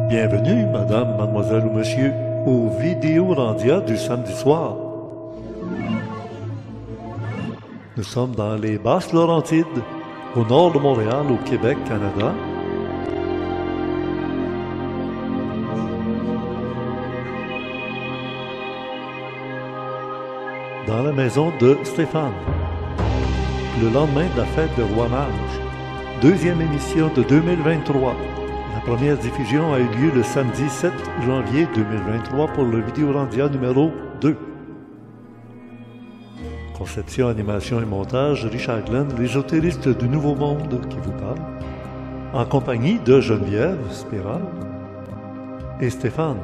Bienvenue, madame, mademoiselle ou monsieur, aux Vidéorandia du samedi soir. Nous sommes dans les Basses-Laurentides, au nord de Montréal, au Québec, Canada. Dans la maison de Stéphane. Le lendemain de la fête de Roi-Mage. Deuxième émission de 2023. La première diffusion a eu lieu le samedi 7 janvier 2023 pour le Vidéorandia numéro 2. Conception, animation et montage, Richard Glenn, l'ésotériste du Nouveau Monde qui vous parle, en compagnie de Geneviève Spirale et Stéphane.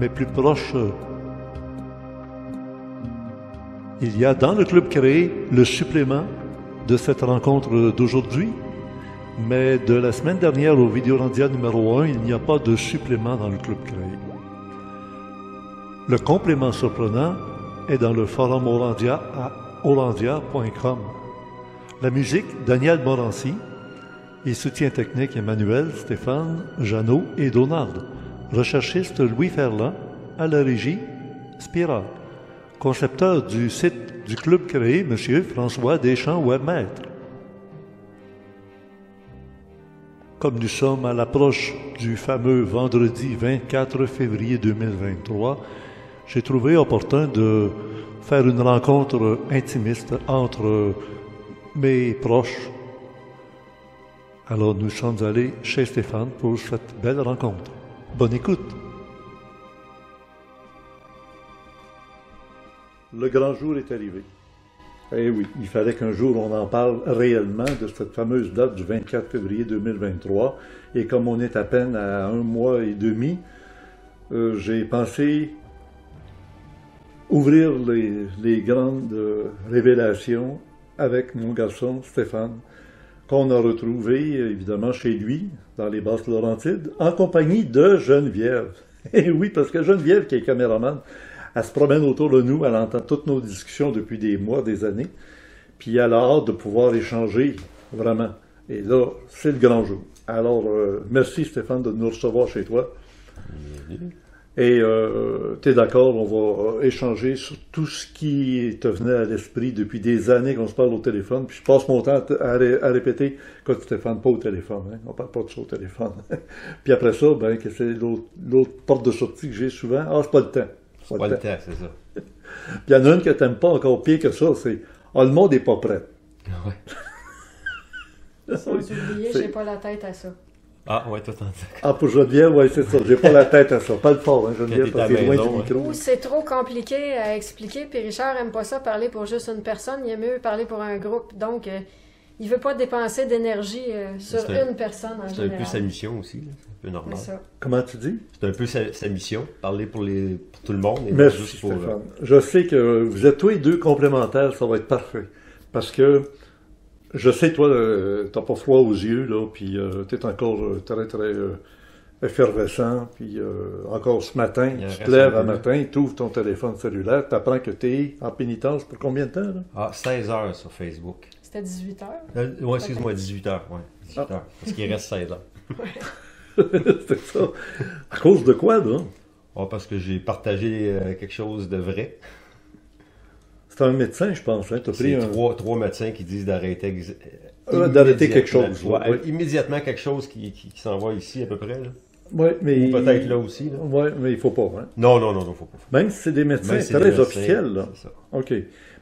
Mais plus proche, il y a dans le club créé le supplément de cette rencontre d'aujourd'hui, mais de la semaine dernière au Vidéorandia numéro 1, il n'y a pas de supplément dans le club créé. Le complément surprenant est dans le forum Orandia à orandia.com. La musique, Daniel Morancy, et soutien technique Emmanuel, Stéphane, Jeannot et Donald. Recherchiste Louis Ferland, à la régie, Spirale. Concepteur du site du club créé, M. François Deschamps, webmaître. Comme nous sommes à l'approche du fameux vendredi 24 février 2023, j'ai trouvé opportun de faire une rencontre intimiste entre mes proches. Alors nous sommes allés chez Stéphane pour cette belle rencontre. Bonne écoute! Le grand jour est arrivé. Eh oui, il fallait qu'un jour on en parle réellement de cette fameuse date du 24 février 2023. Et comme on est à peine à 1 mois et demi, j'ai pensé ouvrir les grandes révélations avec mon garçon Stéphane, qu'on a retrouvé évidemment chez lui, dans les Basses-Laurentides, en compagnie de Geneviève. Eh oui, parce que Geneviève, qui est caméraman, elle se promène autour de nous, elle entend toutes nos discussions depuis des mois, des années, puis elle a hâte de pouvoir échanger, vraiment. Et là, c'est le grand jour. Alors, merci Stéphane de nous recevoir chez toi. Et tu es d'accord, on va échanger sur tout ce qui te venait à l'esprit depuis des années qu'on se parle au téléphone. Puis je passe mon temps à répéter que Stéphane, pas au téléphone, hein? On parle pas de ça au téléphone. Puis après ça, ben, que c'est l'autre porte de sortie que j'ai souvent. Ah, c'est pas le temps. C'est pas le temps, c'est ça. Puis il y en a une que t'aimes pas encore pire que ça, c'est « Ah, le monde n'est pas prêt. » Ouais. Sans oublier, j'ai pas la tête à ça. Ah, ouais, toi, t'en dis. Ah, pour Geneviève, oui, c'est ça. J'ai pas la tête à ça. Pas le fort, hein, Geneviève, parce que c'est loin du micro. Ou c'est trop compliqué à expliquer, puis Richard aime pas ça parler pour juste une personne, il aime mieux parler pour un groupe. Donc, il veut pas dépenser d'énergie sur une personne en général. C'est un peu sa mission aussi, là. C'est un peu normal. C'est ça. Comment tu dis? C'est un peu sa mission, parler pour tout le monde. Et merci, juste pour, Stéphane. Je sais que vous êtes tous les deux complémentaires, ça va être parfait. Parce que je sais, toi, t'as pas froid aux yeux, là, puis t'es encore très, très effervescent, puis encore ce matin, tu te lèves un matin, tu ouvres ton téléphone cellulaire, tu apprends que t'es en pénitence pour combien de temps, là? Ah, 16 heures sur Facebook. C'était 18 heures? Oui, excuse-moi, 18 heures, ouais. 18 heures, parce qu'il reste 16 heures. C'est ça. À cause de quoi, là? Ah, parce que j'ai partagé quelque chose de vrai. C'est un médecin, je pense. Hein? T'as pris trois médecins qui disent d'arrêter quelque chose. Ouais, ouais. Immédiatement quelque chose qui s'envoie ici à peu près. Là. Ouais, mais ou peut-être là aussi. Oui, mais il ne faut pas. Hein? Non, faut pas. Même si c'est des médecins très officiels. Là. C'est ça. OK.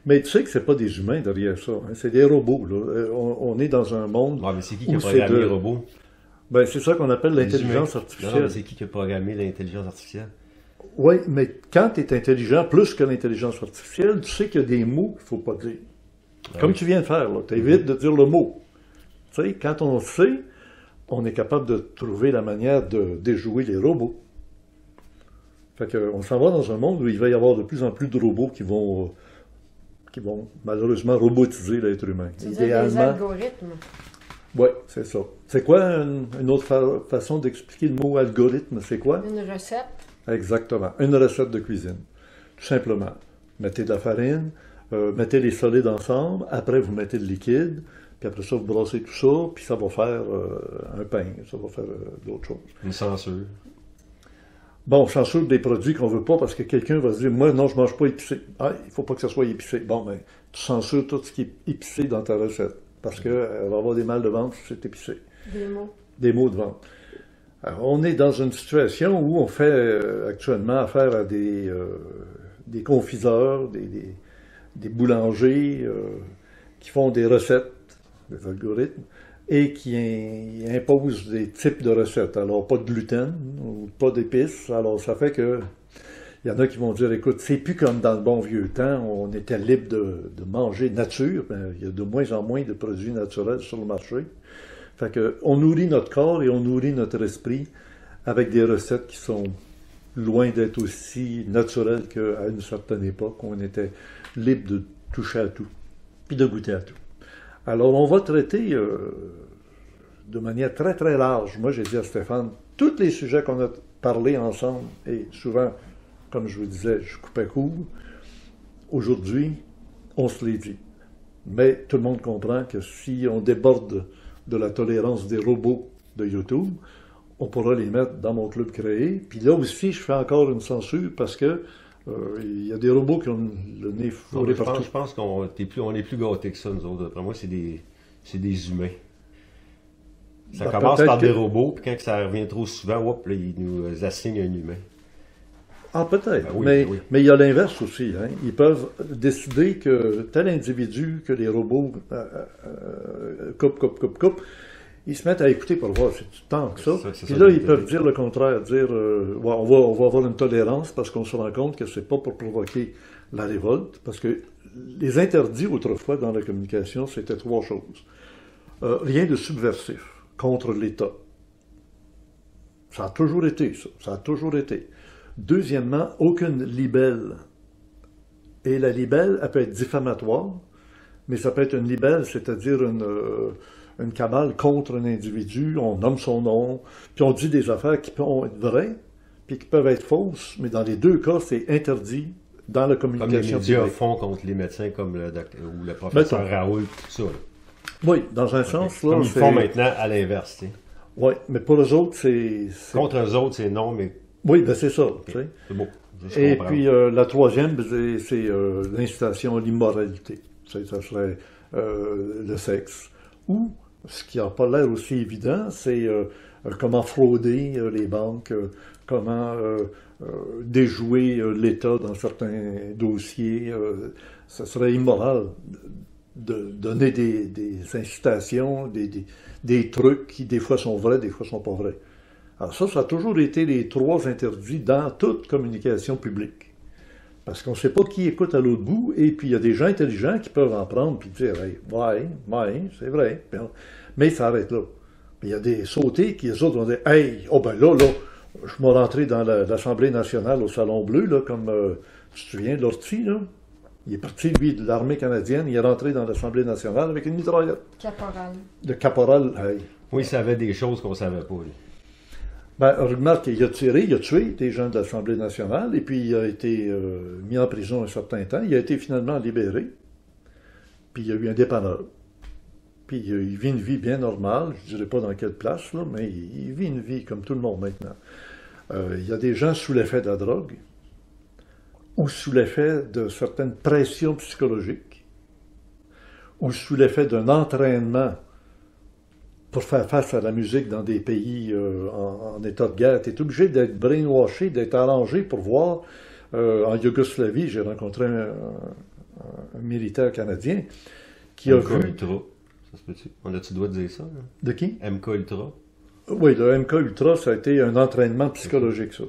Mais tu sais que c'est pas des humains derrière ça. Hein? C'est des robots. Là. On est dans un monde. Ah, mais c'est qui a programmé les robots? Ben, c'est ça qu'on appelle l'intelligence artificielle. Non, mais c'est qui a programmé l'intelligence artificielle? Oui, mais quand tu es intelligent, plus que l'intelligence artificielle, tu sais qu'il y a des mots qu'il ne faut pas dire. Comme tu viens de faire, tu évites de dire le mot. Tu sais, quand on le sait, on est capable de trouver la manière de déjouer les robots. Fait qu'on s'en va dans un monde où il va y avoir de plus en plus de robots qui vont malheureusement robotiser l'être humain. Tu veux dire des algorithmes? Oui, c'est ça. C'est quoi une autre façon d'expliquer le mot algorithme? C'est quoi? Une recette. Exactement. Une recette de cuisine. Tout simplement. Mettez de la farine, mettez les solides ensemble, après vous mettez le liquide, puis après ça, vous brassez tout ça, puis ça va faire un pain, ça va faire d'autres choses. Une censure. Bon, censure des produits qu'on veut pas parce que quelqu'un va se dire, moi, non, je mange pas épicé. Ah, il faut pas que ça soit épicé. Bon, ben, tu censures tout ce qui est épicé dans ta recette parce qu'elle va avoir des mal de ventre si c'est épicé. Des mots. Des maux de ventre. Alors, on est dans une situation où on fait actuellement affaire à des confiseurs, des boulangers qui font des recettes, des algorithmes, et qui imposent des types de recettes. Alors, pas de gluten ou pas d'épices. Alors, ça fait que il y en a qui vont dire, écoute, c'est plus comme dans le bon vieux temps, on était libre de manger nature. Ben, il y a de moins en moins de produits naturels sur le marché. Fait que, on nourrit notre corps et on nourrit notre esprit avec des recettes qui sont loin d'être aussi naturelles qu'à une certaine époque, où on était libre de toucher à tout, puis de goûter à tout. Alors, on va traiter de manière très, très large. Moi, j'ai dit à Stéphane, tous les sujets qu'on a parlé ensemble, et souvent, comme je vous disais, je coupais court, aujourd'hui, on se les dit. Mais tout le monde comprend que si on déborde de la tolérance des robots de YouTube, on pourra les mettre dans mon club créé. Puis là aussi, je fais encore une censure parce que il y a des robots qui ont le nez fourré partout. Je pense qu'on est plus gâtés que ça, nous autres. Pour moi, c'est des humains. Ça commence par des robots, puis quand ça revient trop souvent, hop, là, ils nous assignent un humain. Ah, peut-être. Ben oui, mais oui. il y a l'inverse aussi. Hein. Ils peuvent décider que tel individu que les robots coupent, ils se mettent à écouter pour voir si tu tant que ça. Puis là, ils peuvent dire le contraire, dire ouais, on va avoir une tolérance parce qu'on se rend compte que c'est pas pour provoquer la révolte, parce que les interdits autrefois dans la communication, c'était trois choses. Rien de subversif contre l'État. Ça a toujours été ça. Ça a toujours été. Deuxièmement, aucune libelle. Et la libelle, elle peut être diffamatoire, mais ça peut être une libelle, c'est-à-dire une cabale contre un individu, on nomme son nom, puis on dit des affaires qui peuvent être vraies, puis qui peuvent être fausses, mais dans les deux cas, c'est interdit dans la communication publique. Comme les médias font contre les médecins, comme le professeur Raoult, tout ça. Là. Oui, dans un sens, là, comme ils font maintenant à l'inverse, tu sais. Oui, mais pour eux autres, c'est... Contre eux autres, c'est non, mais... Oui, ben c'est ça, okay. Tu sais. C'est beau. Et puis, la troisième, c'est l'incitation à l'immoralité. Ça serait le sexe. Ou, ce qui n'a pas l'air aussi évident, c'est comment frauder les banques, comment déjouer l'État dans certains dossiers. Ça serait immoral de donner des incitations, des trucs qui, des fois, sont vrais, des fois, sont pas vrais. Alors ça a toujours été les trois interdits dans toute communication publique. Parce qu'on ne sait pas qui écoute à l'autre bout, et puis il y a des gens intelligents qui peuvent en prendre et dire hey, « ouais, c'est vrai », mais ça arrête là. Mais il y a des sautés qui, les autres, vont dire « Hey, oh ben là, je m'en rentré dans l'Assemblée nationale au Salon Bleu, là, comme tu te souviens de l'Ortie, là. Il est parti, lui, de l'armée canadienne, il est rentré dans l'Assemblée nationale avec une mitraillette. Caporal. Le caporal, hey. Oui, il savait des choses qu'on ne savait pas, lui. Ben, remarque, il a tué des gens de l'Assemblée nationale, et puis il a été mis en prison un certain temps. Il a été finalement libéré, puis il y a eu un dépanneur. Puis il vit une vie bien normale, je ne dirais pas dans quelle place, là, mais il vit une vie comme tout le monde maintenant. Il y a des gens sous l'effet de la drogue, ou sous l'effet de certaines pressions psychologiques, ou sous l'effet d'un entraînement pour faire face à la musique dans des pays en état de guerre. Tu es obligé d'être brainwashé, d'être arrangé pour voir. En Yougoslavie, j'ai rencontré un militaire canadien qui a vu... MK Ultra, ça se peut-tu? On a-tu le droit de dire ça? Là? De qui? MK Ultra. Oui, le MK Ultra, ça a été un entraînement psychologique, ça.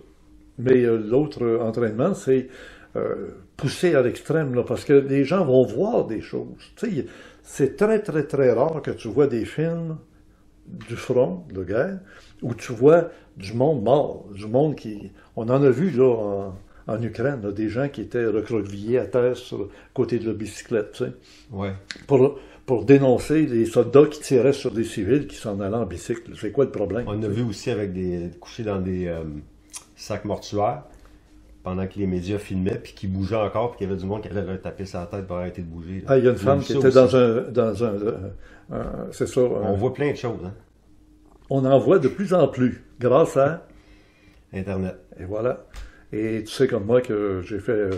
Mais l'autre entraînement, c'est poussé à l'extrême, là, parce que les gens vont voir des choses. Tu sais, c'est très, très, très rare que tu vois des films du front de guerre, où tu vois du monde mort, du monde qui... On en a vu là en Ukraine, là, des gens qui étaient recroquevillés à terre sur le côté de la bicyclette, tu sais, ouais. pour dénoncer les soldats qui tiraient sur des civils qui s'en allaient en bicycle. C'est quoi le problème? On a vu aussi avec couchés dans des sacs mortuaires, pendant que les médias filmaient, puis qui bougeait encore, puis qu'il y avait du monde qui allait leur taper sur la tête pour arrêter de bouger. Là. Ah, il y a une femme qui était dans un c'est ça. On voit plein de choses. Hein? On en voit de plus en plus, grâce à Internet. Et voilà. Et tu sais comme moi que j'ai fait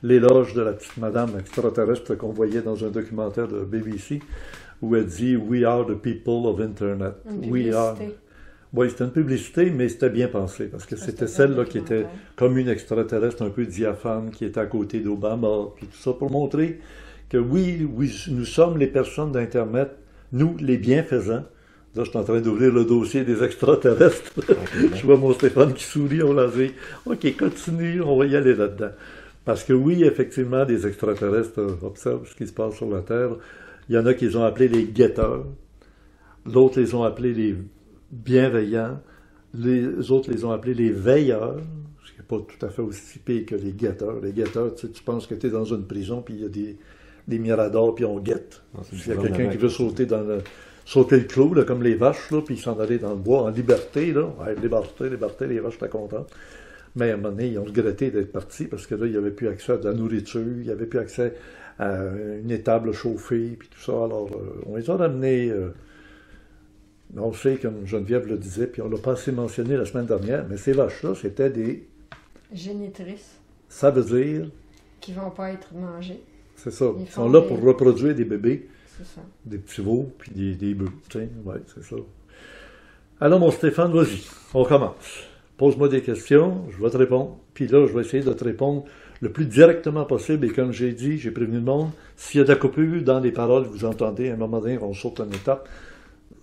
l'éloge de la petite madame extraterrestre qu'on voyait dans un documentaire de BBC où elle dit « We are the people of Internet ». We are. Oui, c'était une publicité, mais c'était bien pensé, parce que c'était celle-là qui était comme une extraterrestre un peu diaphane, qui était à côté d'Obama, puis tout ça, pour montrer que oui, nous sommes les personnes d'Internet, nous, les bienfaisants. Là, je suis en train d'ouvrir le dossier des extraterrestres. Je vois mon Stéphane qui sourit, on l'a dit. OK, continue, on va y aller là-dedans. Parce que oui, effectivement, les extraterrestres observent ce qui se passe sur la Terre. Il y en a qui les ont appelés les guetteurs. D'autres les ont appelés les bienveillants. Les autres les ont appelés les veilleurs. Ce qui n'est pas tout à fait aussi pire que les guetteurs. Les guetteurs, tu sais, tu penses que tu es dans une prison, puis il y a des miradors, puis on guette. S'il y a quelqu'un qui veut sauter le clou, là, comme les vaches, là, puis s'en aller dans le bois en liberté, là. Ouais, liberté, les vaches étaient contentes. Mais à un moment donné, ils ont regretté d'être partis parce que là, il n'y avait plus accès à de la nourriture, il n'y avait plus accès à une étable chauffée, puis tout ça. Alors, on les a ramenés. On sait, comme Geneviève le disait, puis on l'a pas assez mentionné la semaine dernière, mais ces vaches-là, c'était des génitrices. Ça veut dire. Qui ne vont pas être mangées. C'est ça. Ils sont là pour reproduire des bébés. C'est ça. Des petits veaux, puis des bœufs. Oui, c'est ça. Alors, mon Stéphane, vas-y, on commence. Pose-moi des questions, je vais te répondre. Puis là, je vais essayer de te répondre le plus directement possible. Et comme j'ai dit, j'ai prévenu le monde, s'il y a de la coupure dans les paroles que vous entendez, à un moment donné, on saute une étape.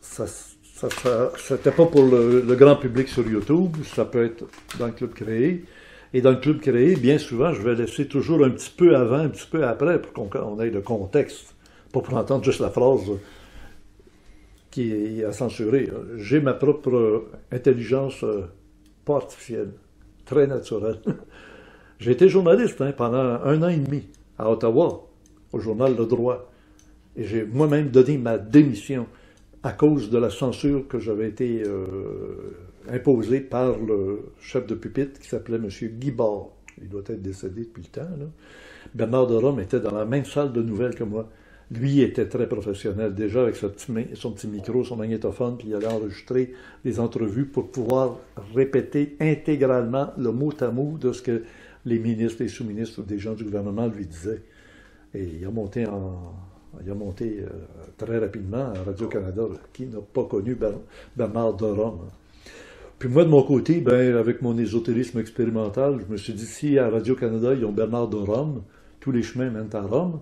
C'était pas pour le grand public sur YouTube, ça peut être dans le Club Créé. Et dans le Club Créé, bien souvent, je vais laisser toujours un petit peu avant, un petit peu après, pour qu'on ait le contexte. Pas pour entendre juste la phrase qui est à censurer. J'ai ma propre intelligence pas artificielle, très naturelle. J'ai été journaliste pendant 1 an et demi à Ottawa, au journal Le Droit. Et j'ai moi-même donné ma démission à cause de la censure que j'avais été imposée par le chef de pupitre qui s'appelait M. Guy Bard. Il doit être décédé depuis le temps. Là. Bernard de Rome était dans la même salle de nouvelles que moi. Lui était très professionnel, déjà avec son petit micro, son magnétophone, puis il allait enregistrer des entrevues pour pouvoir répéter intégralement le mot à mot de ce que les ministres, les sous-ministres ou des gens du gouvernement lui disaient. Et il a monté très rapidement à Radio-Canada, qui n'a pas connu Bernard de Rome. Puis moi, de mon côté, avec mon ésotérisme expérimental, je me suis dit, si à Radio-Canada, ils ont Bernard de Rome, tous les chemins mènent à Rome,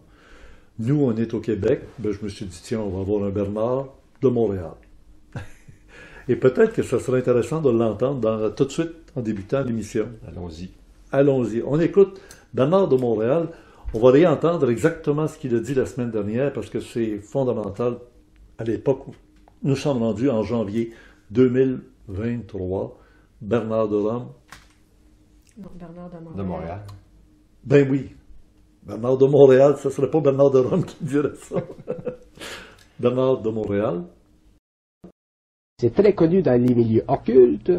nous, on est au Québec, je me suis dit, tiens, on va avoir un Bernard de Montréal. Et peut-être que ça serait intéressant de l'entendre tout de suite en débutant l'émission. Allons-y. Allons-y. On écoute Bernard de Montréal. On va réentendre exactement ce qu'il a dit la semaine dernière parce que c'est fondamental à l'époque où nous sommes rendus en janvier 2023. Bernard de Rome. Non, Bernard de Montréal. De Montréal. Ben oui. Bernard de Montréal, ce ne serait pas Bernard de Rome qui dirait ça. Bernard de Montréal. C'est très connu dans les milieux occultes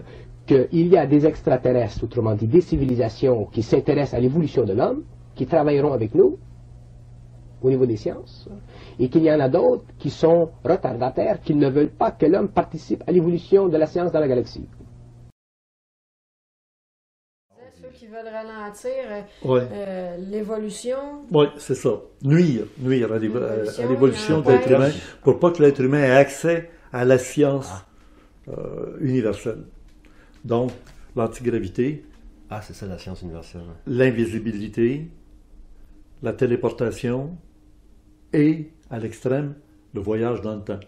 qu'il y a des extraterrestres, autrement dit des civilisations qui s'intéressent à l'évolution de l'homme, qui travailleront avec nous au niveau des sciences, et qu'il y en a d'autres qui sont retardataires, qui ne veulent pas que l'homme participe à l'évolution de la science dans la galaxie. Ceux qui veulent ralentir l'évolution. Oui, c'est ça. Nuire à l'évolution de l'être humain, pour pas que l'être humain ait accès à la science universelle. Donc, l'antigravité. Ah, c'est ça la science universelle. L'invisibilité, la téléportation et, à l'extrême, le voyage dans le temps.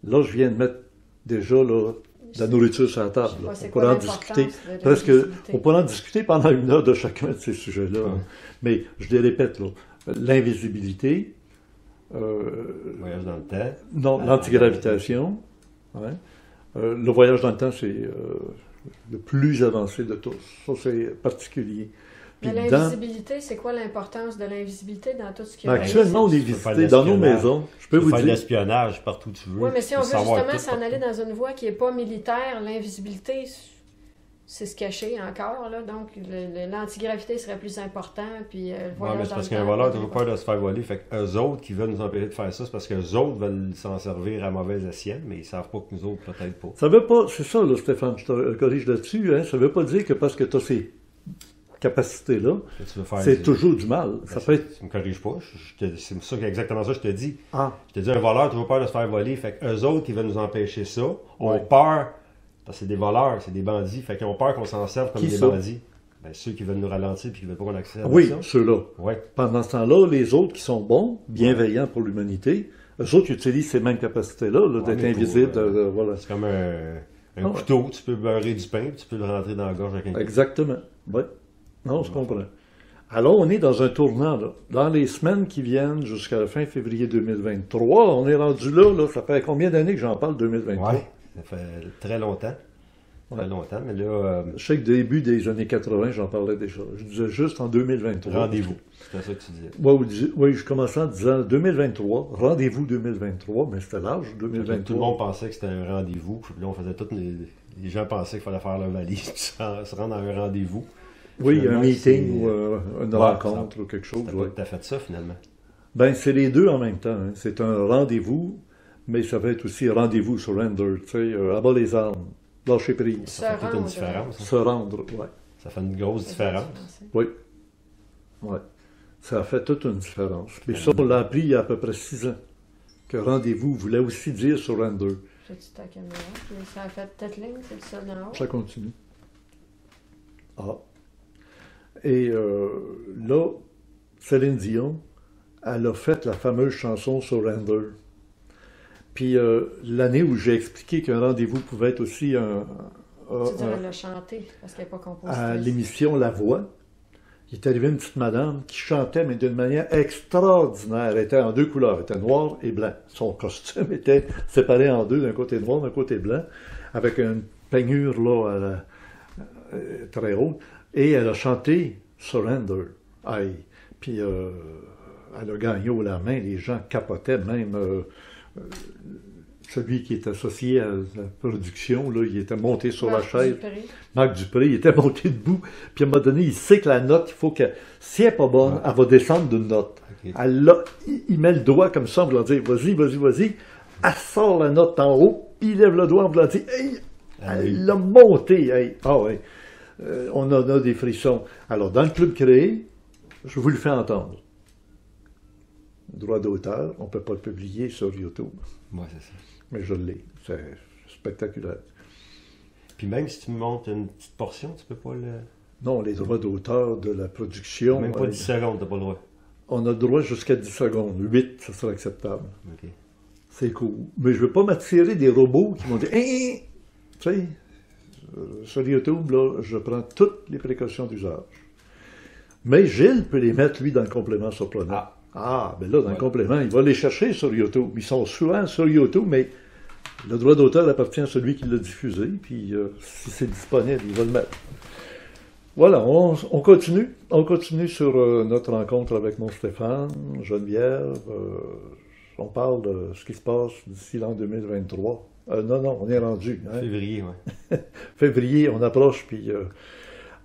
Là, je viens de mettre déjà de la nourriture sur la table. On pourrait en discuter on pourrait en discuter pendant 1 heure de chacun de ces sujets-là. Mais je les répète, l'invisibilité, le voyage dans le temps. Non, l'antigravitation. Le voyage dans le temps, c'est le plus avancé de tous. Ça, c'est particulier. Mais l'invisibilité, c'est quoi l'importance de l'invisibilité dans tout ce qui est... Actuellement, on est visité dans nos maisons. Je peux vous dire. Faire de l'espionnage partout où tu veux. Oui, mais si on veut justement s'en aller dans une voie qui n'est pas militaire, l'invisibilité, c'est se cacher encore, là. Donc, l'antigravité serait plus important, puis le voyage mais c'est parce qu'un voleur a toujours peur de se faire voler. Fait qu'eux autres qui veulent nous empêcher de faire ça, c'est parce qu'eux autres veulent s'en servir à mauvais escient, mais ils savent pas que nous autres, peut-être pas. Ça veut pas, c'est ça, là, Stéphane, je te corrige là-dessus, hein, ça veut pas dire que parce que tu as ces capacités-là, c'est toujours du mal. Ça peut être... Tu me corriges pas, c'est ça, exactement ça que je te dis. Ah. Je te dis, un voleur a toujours peur de se faire voler, fait qu'eux autres qui veulent nous empêcher ça, ont Ouais. peur, parce que c'est des voleurs, c'est des bandits, fait qu'ils ont peur qu'on s'en serve comme des bandits. Ben, ceux qui veulent nous ralentir puis qui veulent pas qu'on accède à Oui, ça. ceux-là. Ouais. Pendant ce temps-là, les autres qui sont bons, bienveillants pour l'humanité, eux autres utilisent ces mêmes capacités-là, là, d'être invisibles. Voilà. C'est comme un couteau, tu peux beurrer du pain, puis tu peux le rentrer dans la gorge avec un couteau. Exactement. Oui. Non, je comprends. Alors, on est dans un tournant, là. Dans les semaines qui viennent jusqu'à la fin février 2023, on est rendu là, ça fait combien d'années que j'en parle, 2023? Ouais, ça fait très longtemps. Très longtemps, mais là... Je sais que début des années 80, j'en parlais déjà. Je disais juste en 2023. Rendez-vous, c'était ça que tu disais. Oui, je commençais en disant 2023, rendez-vous 2023, mais c'était large, 2023. Tout le monde pensait que c'était un rendez-vous, puis là, on faisait toutes les gens pensaient qu'il fallait faire leur valise, puis se rendre à un rendez-vous. Oui, un meeting ou une rencontre ou quelque chose. Tu as fait ça, finalement. Ben, c'est les deux en même temps. Hein. C'est un rendez-vous, mais ça va être aussi rendez-vous, surrender, tu sais, abat les armes. Lâcher prise. Ça fait toute une différence. Hein. Se rendre, oui. Ça fait une grosse différence. Oui. Oui. Ça a fait toute une différence. Mais ça, on l'a appris il y a à peu près 6 ans. Que rendez-vous voulait aussi dire surrender. C'est-tu ta caméra? Ça a fait tête ligne, c'est le seul en haut? Ça continue. Ah. Et là, Céline Dion, elle a fait la fameuse chanson Surrender. Puis l'année où j'ai expliqué qu'un rendez-vous pouvait être aussi Tu dirais le chanter, parce qu'elle n'est pas compositrice. À l'émission La Voix, il est arrivé une petite madame qui chantait, mais d'une manière extraordinaire. Elle était en 2 couleurs, elle était noire et blanc. Son costume était séparé en 2, d'un côté noir, d'un côté blanc, avec une peignure là, très haute. Et elle a chanté Surrender. Aïe. Puis elle a gagné haut la main, les gens capotaient même. Celui qui est associé à la production, là, il était monté sur la chaise. Marc Dupré, il était monté debout. Puis à un moment donné, il sait que la note, il faut que, si elle n'est pas bonne, elle va descendre d'une note. Okay. Il met le doigt comme ça en voulant dire, vas-y. Elle sort la note en haut, puis il lève le doigt en voulant dire, hey, elle l'a monté. Hey. Ah ouais. On en a des frissons. Alors, dans le club créé, je vous le fais entendre. Droit d'auteur, on ne peut pas le publier sur YouTube. Oui, c'est ça. Mais je l'ai. C'est spectaculaire. Puis même si tu me montres une petite portion, tu peux pas le... Non, les droits d'auteur de la production... Même pas 10 secondes, tu n'as pas le droit. On a le droit jusqu'à 10 secondes. 8, ça sera acceptable. OK. C'est cool. Mais je ne veux pas m'attirer des robots qui vont dire... Tu sais, sur YouTube, là, je prends toutes les précautions d'usage. Mais Gilles peut les mettre, lui, dans le complément surprenant. Ben là, dans le complément, il va les chercher sur YouTube. Ils sont souvent sur YouTube, mais le droit d'auteur appartient à celui qui l'a diffusé, puis si c'est disponible, il va le mettre. Voilà, on continue. On continue sur notre rencontre avec mon Stéphane, Geneviève. On parle de ce qui se passe d'ici l'an 2023. Non, on est rendu. Hein? Février, oui. Février, on approche, puis...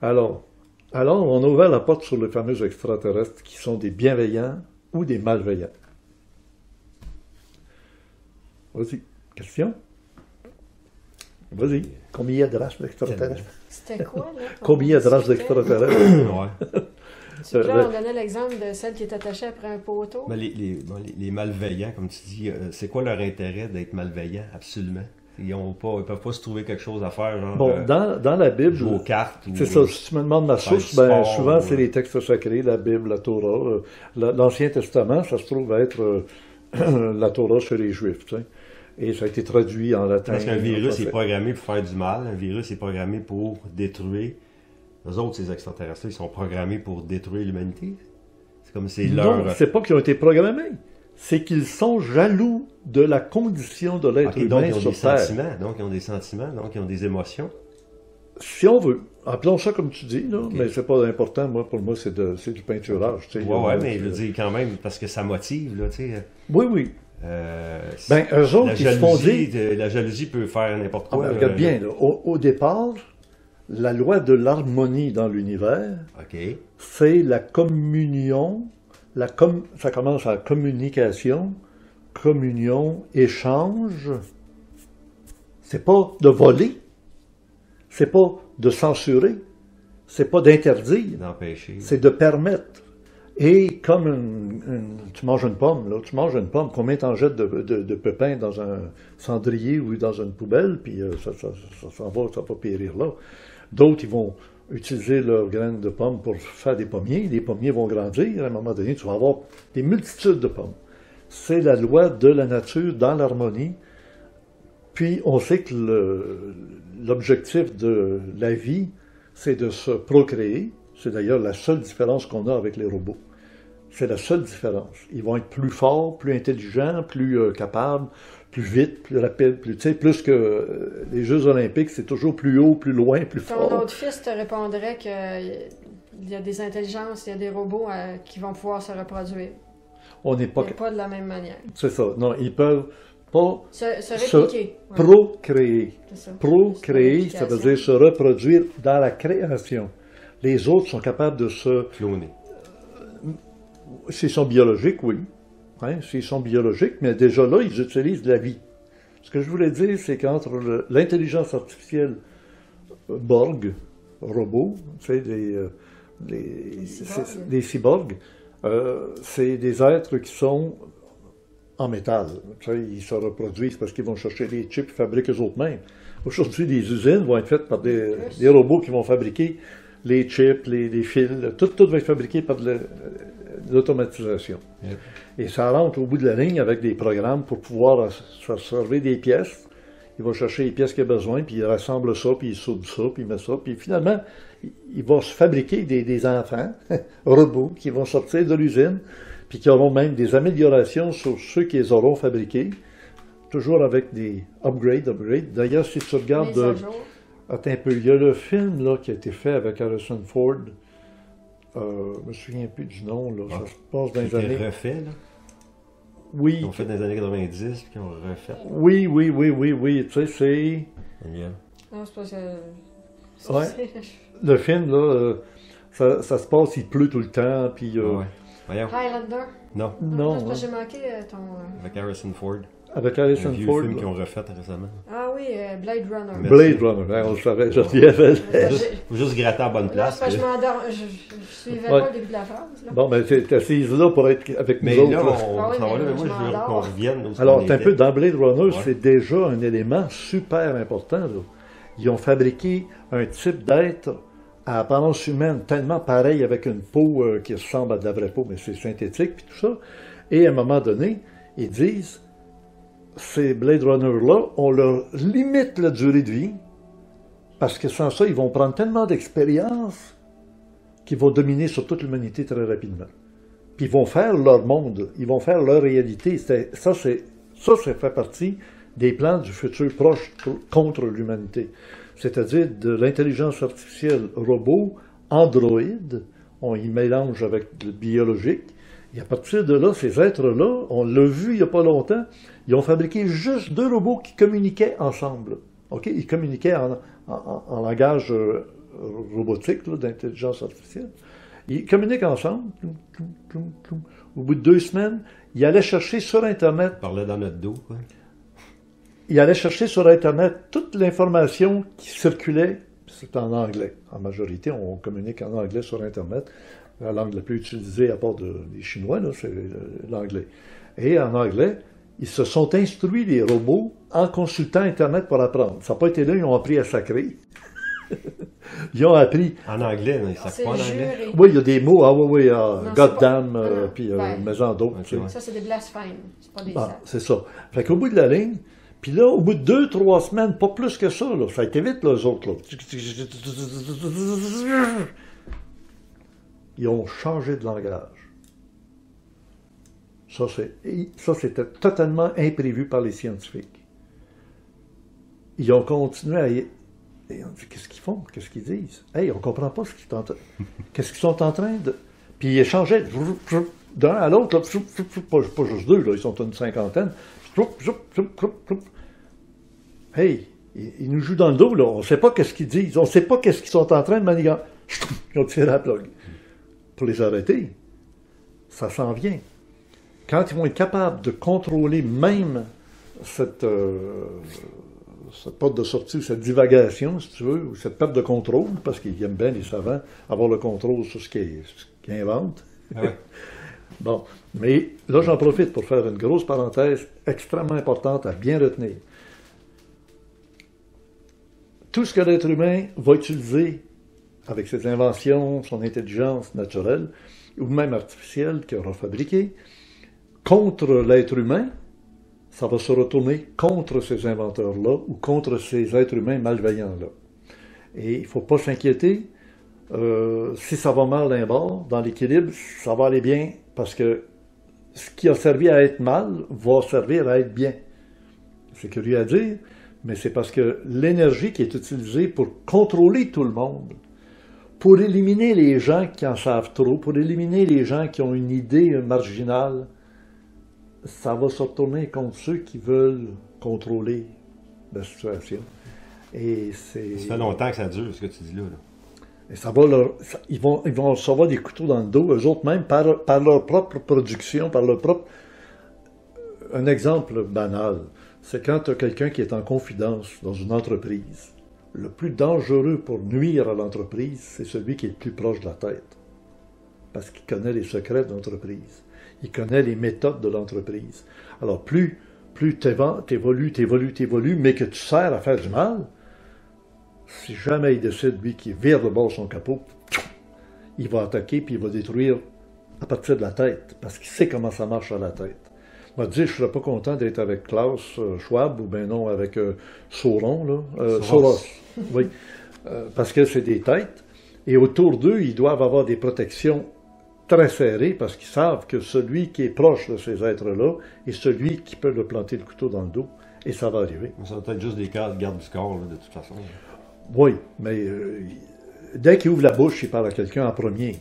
Alors, on a ouvert la porte sur les fameux extraterrestres qui sont des bienveillants ou des malveillants. Vas-y, question? Vas-y. Combien il y a de races d'extraterrestres? C'était quoi, là? Combien il y a de races d'extraterrestres? Ouais. Là, on donnait l'exemple de celle qui est attachée après un poteau. Mais les malveillants, comme tu dis, c'est quoi leur intérêt d'être malveillants, absolument? Ils ne peuvent pas se trouver quelque chose à faire. Genre, bon, dans la Bible, jouer aux cartes. C'est ça, si tu me demandes ma source, souvent c'est les textes sacrés, la Bible, la Torah. L'Ancien Testament, ça se trouve être la Torah chez les Juifs. Tu sais. Et ça a été traduit en latin. Parce qu'un virus est programmé pour faire du mal, un virus est programmé pour détruire. Eux autres, ces extraterrestres, ils sont programmés pour détruire l'humanité. C'est comme c'est leur... Non, c'est pas qu'ils ont été programmés. C'est qu'ils sont jaloux de la condition de l'être humain sur Terre. Donc, ils ont des sentiments, donc ils ont des émotions. Si on veut. Appelons ça comme tu dis, là, mais c'est pas important. Pour moi, c'est du peinturage. Tu sais, mais je veux dire quand même, parce que ça motive, là, tu sais. Oui. Eux autres, ils se font dire... La jalousie peut faire n'importe quoi. Regarde bien, là, au départ, La loi de l'harmonie dans l'univers, OK. c'est la communion, ça commence à communication, communion, échange. C'est pas de voler, c'est pas de censurer, c'est pas d'interdire, D'empêcher. c'est de permettre. Et comme tu manges une pomme, là, combien t'en jettes de pépins dans un cendrier ou dans une poubelle, puis ça va périr là. D'autres, ils vont utiliser leurs graines de pommes pour faire des pommiers. Les pommiers vont grandir. À un moment donné, tu vas avoir des multitudes de pommes. C'est la loi de la nature dans l'harmonie. Puis, on sait que l'objectif de la vie, c'est de se procréer. C'est d'ailleurs la seule différence qu'on a avec les robots. C'est la seule différence. Ils vont être plus forts, plus intelligents, plus capables, plus vite, plus rapides, plus que les Jeux olympiques, c'est toujours plus haut, plus loin, plus fort. Ton autre fils te répondrait qu'il y a des intelligences, il y a des robots qui vont pouvoir se reproduire. On n'est pas... Mais pas de la même manière. C'est ça. Non, ils peuvent pas se répliquer. Procréer. C'est ça. Procréer, ça veut dire se reproduire dans la création. Les autres sont capables de se... Cloner. S'ils sont biologiques, oui. Hein, s'ils sont biologiques, mais déjà là, ils utilisent la vie. Ce que je voulais dire, c'est qu'entre l'intelligence artificielle Borg, robots, tu sais, des cyborgs, c'est des êtres qui sont en métal. Tu sais, ils se reproduisent parce qu'ils vont chercher des chips et fabriquent eux-mêmes. Aujourd'hui, les usines vont être faites par des robots qui vont fabriquer les chips, les fils, tout va être fabriqué par de l'automatisation. Yep. Et ça rentre au bout de la ligne avec des programmes pour pouvoir se servir des pièces. Il va chercher les pièces qu'il a besoin, puis il rassemble ça, puis il soude ça, puis il met ça. Puis finalement, il va se fabriquer des enfants, robots, qui vont sortir de l'usine, puis qui auront même des améliorations sur ceux qui les auront fabriqués, toujours avec des upgrades. D'ailleurs, si tu regardes... Attends un peu, il y a le film là, qui a été fait avec Harrison Ford. Je me souviens plus du nom, là. Ça se passe dans les années... refait, là? Oui. Ils ont fait dans les années 90, puis ils ont refait. Oui. Tu sais, c'est... Yeah. Non, c'est pas ça. Ouais. Le film, là, ça se passe, il pleut tout le temps, puis... Ouais. Voyons. Highlander? Non. Non. C'est parce que j'ai manqué ton... Avec Harrison Ford. Avec Harrison un vieux Ford. film qu'ils ont refait récemment. Ah oui, Blade Runner. Blade Runner, hein, on le savait, je t'y avais. Faut juste gratter à la bonne place. Là, je m'endors, je suivais pas le début de la phrase. Là. Bon, ben, t'es assise là pour être avec nous autres. Mais là, là. on s'en va là, mais moi, je veux qu'on revienne. Alors, un peu dans Blade Runner, c'est déjà un élément super important, là. Ils ont fabriqué un type d'être à apparence humaine tellement pareil avec une peau qui ressemble à de la vraie peau, mais c'est synthétique, puis tout ça. Et à un moment donné, ils disent... Ces Blade Runners-là, on leur limite la durée de vie, parce que sans ça, ils vont prendre tellement d'expérience qu'ils vont dominer sur toute l'humanité très rapidement. Puis ils vont faire leur monde, ils vont faire leur réalité. Ça fait partie des plans du futur proche contre l'humanité. C'est-à-dire de l'intelligence artificielle robot, androïde, on y mélange avec le biologique. Et à partir de là, ces êtres-là, on l'a vu il n'y a pas longtemps, ils ont fabriqué juste 2 robots qui communiquaient ensemble. OK? Ils communiquaient en langage robotique, d'intelligence artificielle. Ils communiquent ensemble. Au bout de 2 semaines, ils allaient chercher sur Internet... Parlait dans notre dos, quoi. Ils allaient chercher sur Internet toute l'information qui circulait. C'est en anglais. En majorité, on communique en anglais sur Internet. La langue la plus utilisée, à part des Chinois, là, c'est l'anglais. Et en anglais, ils se sont instruits, les robots, en consultant Internet pour apprendre. Ça n'a pas été là, ils ont appris à sacrer. Ils ont appris... En anglais, mais ils savent pas en anglais. Oui, il y a des mots, goddamn, puis mais en d'autres. Okay, ça, c'est des blasphèmes, c'est pas des sacs. C'est ça. Fait qu'au bout de la ligne, puis là, au bout de 2-3 semaines, pas plus que ça, là, ça a été vite, là, eux autres, là. Ils ont changé de langage. Ça, c'était totalement imprévu par les scientifiques. Ils ont continué à... Et on dit, qu'est-ce qu'ils font? Qu'est-ce qu'ils disent? Hey, on comprend pas ce qu'ils sont qu'est-ce qu'ils sont en train de... Puis ils échangeaient d'un à l'autre, pas juste 2, là, ils sont une 50aine. Hey, Ils nous jouent dans le dos, là. On ne sait pas qu'est-ce qu'ils disent. On ne sait pas qu'est-ce qu'ils sont en train de manier. Ils ont tiré la plug. Pour les arrêter, ça s'en vient. Quand ils vont être capables de contrôler même cette porte de sortie, cette divagation, si tu veux, ou cette perte de contrôle, parce qu'ils aiment bien, les savants, avoir le contrôle sur ce qu'ils inventent. Ah ouais. Bon, mais là, j'en profite pour faire une grosse parenthèse extrêmement importante à bien retenir. Tout ce que l'être humain va utiliser avec ses inventions, son intelligence naturelle, ou même artificielle qu'il aura fabriquée, contre l'être humain, ça va se retourner contre ces inventeurs-là ou contre ces êtres humains malveillants-là. Et il ne faut pas s'inquiéter. Si ça va mal d'un bord, dans l'équilibre, ça va aller bien parce que ce qui a servi à être mal va servir à être bien. C'est curieux à dire, mais c'est parce que l'énergie qui est utilisée pour contrôler tout le monde, pour éliminer les gens qui en savent trop, pour éliminer les gens qui ont une idée marginale, ça va se retourner contre ceux qui veulent contrôler la situation. Et c'est... Ça fait longtemps que ça dure, ce que tu dis là. Et ça va ils vont recevoir des couteaux dans le dos, eux autres même, par leur propre production, par leur propre... Un exemple banal, c'est quand tu as quelqu'un qui est en confidence dans une entreprise. Le plus dangereux pour nuire à l'entreprise, c'est celui qui est le plus proche de la tête. Parce qu'il connaît les secrets de l'entreprise. Il connaît les méthodes de l'entreprise. Alors, plus t'évolues, mais que tu sers à faire du mal, si jamais il décide, lui, qu'il vire de bord son capot, il va attaquer puis il va détruire à partir de la tête, parce qu'il sait comment ça marche à la tête. Moi, je ne serais pas content d'être avec Klaus Schwab, ou bien non, avec Soros. Oui. Parce que c'est des têtes, et autour d'eux, ils doivent avoir des protections très serrées, parce qu'ils savent que celui qui est proche de ces êtres-là est celui qui peut leur planter le couteau dans le dos, et ça va arriver. Ça va être juste des gardes du corps, là, de toute façon. Oui, mais dès qu'ils ouvrent la bouche, ils parlent à quelqu'un en premier.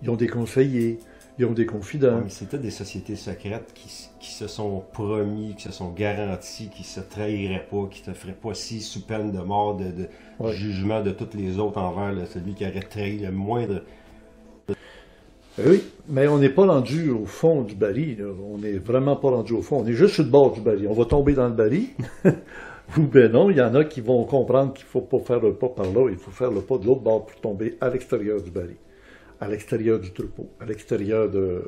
Ils ont des conseillers, ils ont des confidents. Ouais, mais c'était des sociétés secrètes qui se sont promis, qui se sont garantis, qui ne se trahiraient pas, qui ne te feraient pas si sous peine de mort, de jugement de tous les autres envers celui qui aurait trahi le moindre. Oui, mais on n'est pas rendu au fond du baril. Là. On n'est vraiment pas rendu au fond. On est juste sur le bord du baril. On va tomber dans le baril. Ou bien non, il y en a qui vont comprendre qu'il ne faut pas faire le pas par là. Il faut faire le pas de l'autre bord pour tomber à l'extérieur du baril, à l'extérieur du troupeau, à l'extérieur de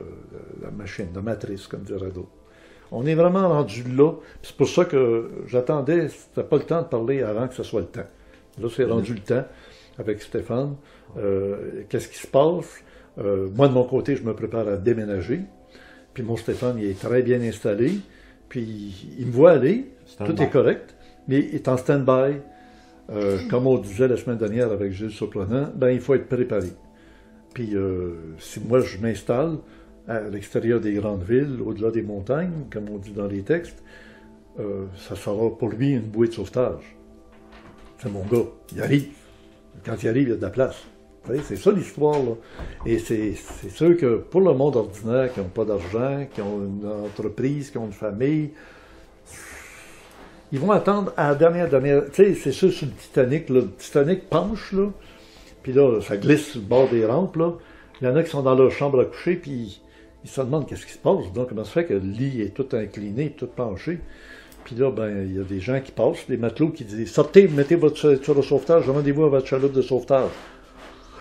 la machine, de la matrice, comme dirait d'autres. On est vraiment rendu là. C'est pour ça que j'attendais, c'était pas le temps de parler avant que ce soit le temps. Là, c'est rendu le temps avec Stéphane. Qu'est-ce qui se passe? Moi, de mon côté, je me prépare à déménager. Puis mon Stéphane, il est très bien installé. Puis il me voit aller. Tout est correct. Mais il est en stand-by. Comme on disait la semaine dernière avec Gilles Surprenant, ben, il faut être préparé. Puis si moi, je m'installe à l'extérieur des grandes villes, au-delà des montagnes, comme on dit dans les textes, ça sera pour lui une bouée de sauvetage. C'est mon gars. Il arrive. Quand il arrive, il y a de la place. C'est ça l'histoire, là. Et c'est sûr que pour le monde ordinaire qui n'ont pas d'argent, qui ont une entreprise, qui ont une famille, ils vont attendre à la dernière. Tu sais, c'est sûr sur le Titanic, là, le Titanic penche, là, puis là, ça glisse sur le bord des rampes, là. Il y en a qui sont dans leur chambre à coucher, puis ils se demandent qu'est-ce qui se passe. Donc, comment ça fait que le lit est tout incliné, tout penché. Puis là, ben, il y a des gens qui passent, des matelots qui disent « Sortez, mettez votre ceinture de sauvetage, rendez-vous à votre chaloupe de sauvetage. »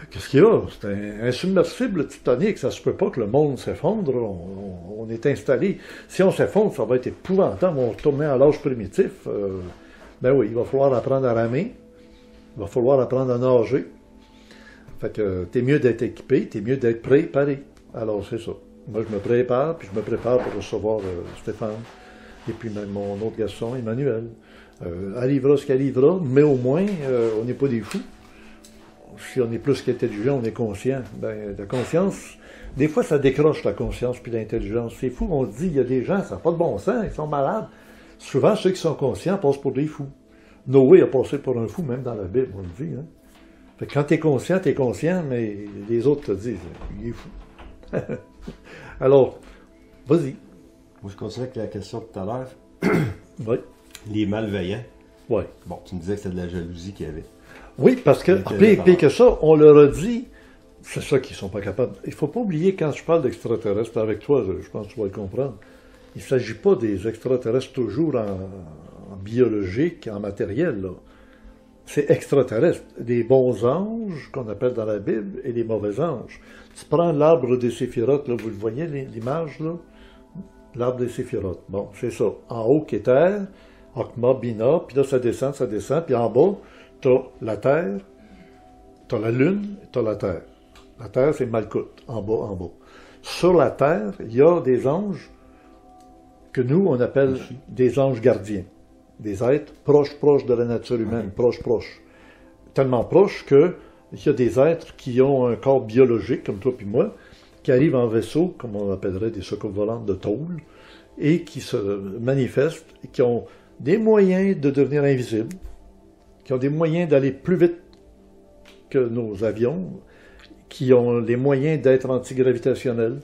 Qu'est-ce qu'il y a? C'est un submersible Titanic, ça se peut pas que le monde s'effondre, on est installé. Si on s'effondre, ça va être épouvantable, on va retourner à l'âge primitif. Ben oui, il va falloir apprendre à ramer, il va falloir apprendre à nager. Fait que t'es mieux d'être équipé, t'es mieux d'être préparé. Alors c'est ça. Moi je me prépare, puis je me prépare pour recevoir Stéphane, et puis même mon autre garçon, Emmanuel. Arrivera ce qu'arrivera, mais au moins, on n'est pas des fous. Si on est plus qu'intelligent, on est conscient. Ben, la conscience, des fois, ça décroche la conscience puis l'intelligence. C'est fou, on se dit, il y a des gens, ça n'a pas de bon sens, ils sont malades. Souvent, ceux qui sont conscients passent pour des fous. Noé a passé pour un fou, même dans la Bible, on le dit. Hein? Fait que quand tu es conscient, mais les autres te disent, il est fou. Alors, vas-y. Moi, je continue avec la question de tout à l'heure. Oui. Les malveillants. Ouais. Bon, tu me disais que c'était de la jalousie qu'il y avait. Oui, parce que, pire que ça, on leur a dit, c'est ça qu'ils sont pas capables. Il faut pas oublier, quand je parle d'extraterrestres, avec toi, je pense que tu vas le comprendre, il ne s'agit pas des extraterrestres toujours en biologique, en matériel, là. C'est extraterrestre. Des bons anges, qu'on appelle dans la Bible, et des mauvais anges. Tu prends l'arbre des séphirotes, là, vous le voyez, l'image, là? L'arbre des séphirotes. Bon, c'est ça. En haut, qui est terre, Akma, Bina, puis là, ça descend, puis en bas, tu as la terre, tu as la lune, tu as la terre. La terre, c'est Malkout, en bas, en bas. Sur la terre, il y a des anges que nous, on appelle des anges gardiens. Des êtres proches de la nature humaine, proches. Tellement proches qu'il y a des êtres qui ont un corps biologique, comme toi puis moi, qui arrivent en vaisseau, comme on appellerait des soucoupes volantes de tôle, et qui se manifestent, et qui ont des moyens de devenir invisibles, qui ont des moyens d'aller plus vite que nos avions, qui ont les moyens d'être antigravitationnels,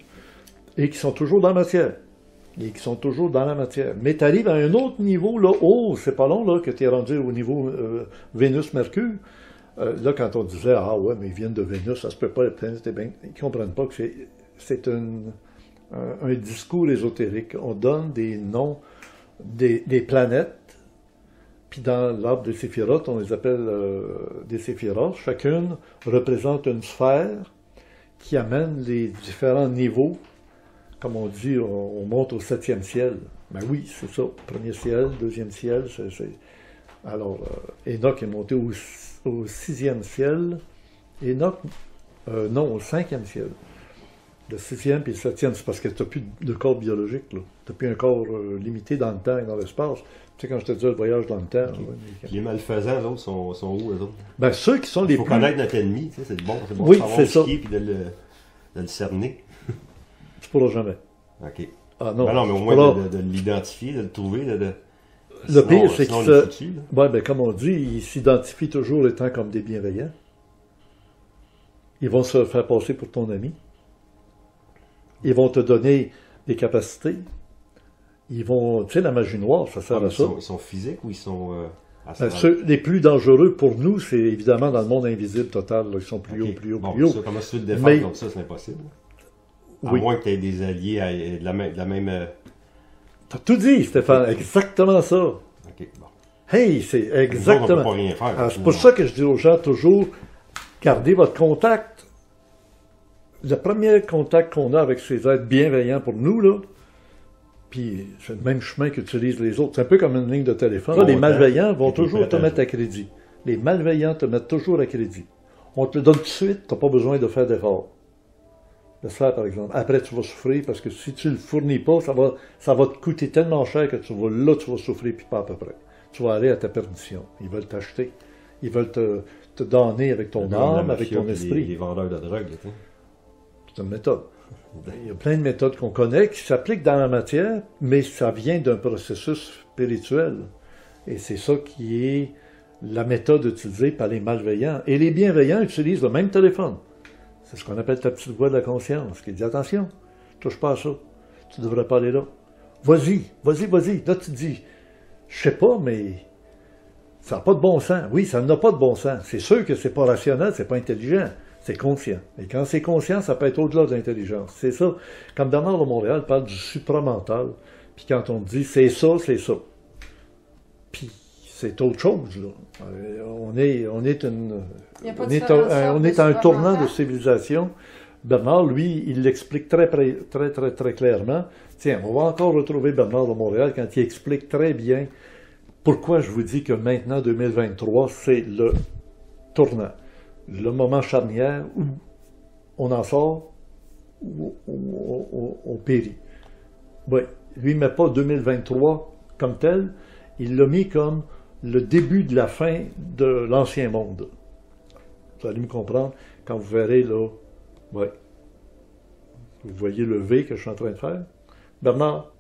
et qui sont toujours dans la matière. Mais tu arrives à un autre niveau, là, c'est pas long, là, que tu es rendu au niveau Vénus-Mercure. Là, quand on disait, ah ouais, mais ils viennent de Vénus, ça se peut pas, les planètes, ils ne comprennent pas que c'est un discours ésotérique. On donne des noms des planètes, puis dans l'arbre des séphirotes, on les appelle des séphirotes. Chacune représente une sphère qui amène les différents niveaux. Comme on dit, on monte au 7e ciel. Ben oui, c'est ça. Premier ciel, deuxième ciel, Alors, Enoch est monté au 6e ciel. Enoch, non, au 5e ciel. Le 6e puis le 7e, c'est parce que tu n'as plus de corps biologique. Tu n'as plus un corps limité dans le temps et dans l'espace. Tu sais, quand je te dis le voyage dans le temps... Okay. Ouais, les malfaisants, eux autres, sont où, eux autres? Ben, ceux qui sont les plus... Il faut connaître notre ennemi, tu sais, c'est bon oui, de savoir c'est ça. Puis de le cerner. Tu ne pourras jamais. OK. Ah non, ben non, mais au moins de l'identifier, de le trouver. Le pire, c'est qu'ils comme on dit, ils s'identifient toujours étant comme des bienveillants. Ils vont se faire passer pour ton ami. Ils vont te donner des capacités. Ils vont... Tu sais, la magie noire, ça sert à ça. Ils sont physiques ou ils sont... ceux les plus dangereux pour nous, c'est évidemment dans le monde invisible total. Là, ils sont plus haut, plus haut. Comment se défendre comme ça, c'est impossible. À moins que tu aies des alliés de la même... T'as tout dit, Stéphane. Exactement ça. OK, bon. Hey, c'est exactement... On peut pas rien faire. C'est pour ça que je dis aux gens toujours, gardez votre contact. Le premier contact qu'on a avec ces êtres bienveillants pour nous, là, puis c'est le même chemin qu'utilisent les autres. C'est un peu comme une ligne de téléphone. Là, les malveillants vont toujours te mettre à crédit. Les malveillants te mettent toujours à crédit. On te le donne tout de suite, tu n'as pas besoin de faire d'efforts. Laisse faire, par exemple. Après, tu vas souffrir parce que si tu ne le fournis pas, ça va te coûter tellement cher que tu vas souffrir, puis pas à peu près. Tu vas aller à ta perdition. Ils veulent t'acheter. Ils veulent te donner avec ton âme, avec ton esprit. Les vendeurs de drogue, tu sais. C'est une méthode. Il y a plein de méthodes qu'on connaît qui s'appliquent dans la matière, mais ça vient d'un processus spirituel. Et c'est ça qui est la méthode utilisée par les malveillants. Et les bienveillants utilisent le même téléphone. C'est ce qu'on appelle ta petite voix de la conscience, qui dit « Attention, touche pas à ça. Tu devrais pas aller là. Vas-y. Là, tu te dis « Je sais pas, mais ça n'a pas de bon sens. » Oui, ça n'a pas de bon sens. C'est sûr que c'est pas rationnel, c'est pas intelligent. C'est conscient. Et quand c'est conscient, ça peut être au-delà de l'intelligence. C'est ça. Comme Bernard de Montréal parle du supramental, puis quand on dit « C'est ça », puis c'est autre chose, là. On est à un tournant de civilisation. Bernard, lui, il l'explique très clairement. Tiens, on va encore retrouver Bernard de Montréal quand il explique très bien pourquoi je vous dis que maintenant, 2023, c'est le tournant. Le moment charnière où on en sort, où on périt. Oui, lui, il ne met pas 2023 comme tel, il l'a mis comme le début de la fin de l'ancien monde. Vous allez me comprendre quand vous verrez là. Ouais. Vous voyez le V que je suis en train de faire? Bernard?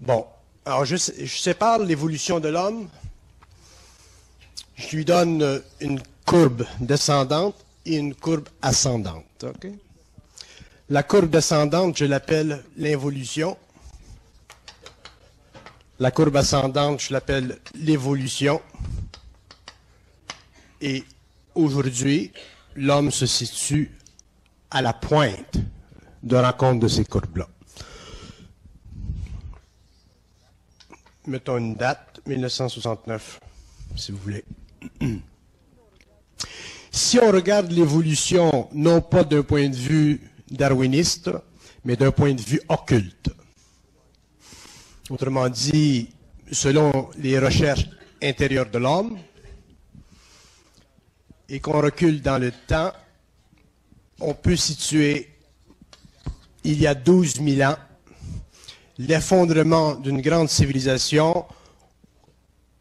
Bon. Alors, je sépare l'évolution de l'homme. Je lui donne une courbe descendante et une courbe ascendante. OK? La courbe descendante, je l'appelle l'involution. La courbe ascendante, je l'appelle l'évolution. Et aujourd'hui, l'homme se situe à la pointe de rencontre de ces courbes-là. Mettons une date, 1969, si vous voulez. Si on regarde l'évolution, non pas d'un point de vue darwiniste, mais d'un point de vue occulte. Autrement dit, selon les recherches intérieures de l'homme, et qu'on recule dans le temps, on peut situer, il y a 12 000 ans, l'effondrement d'une grande civilisation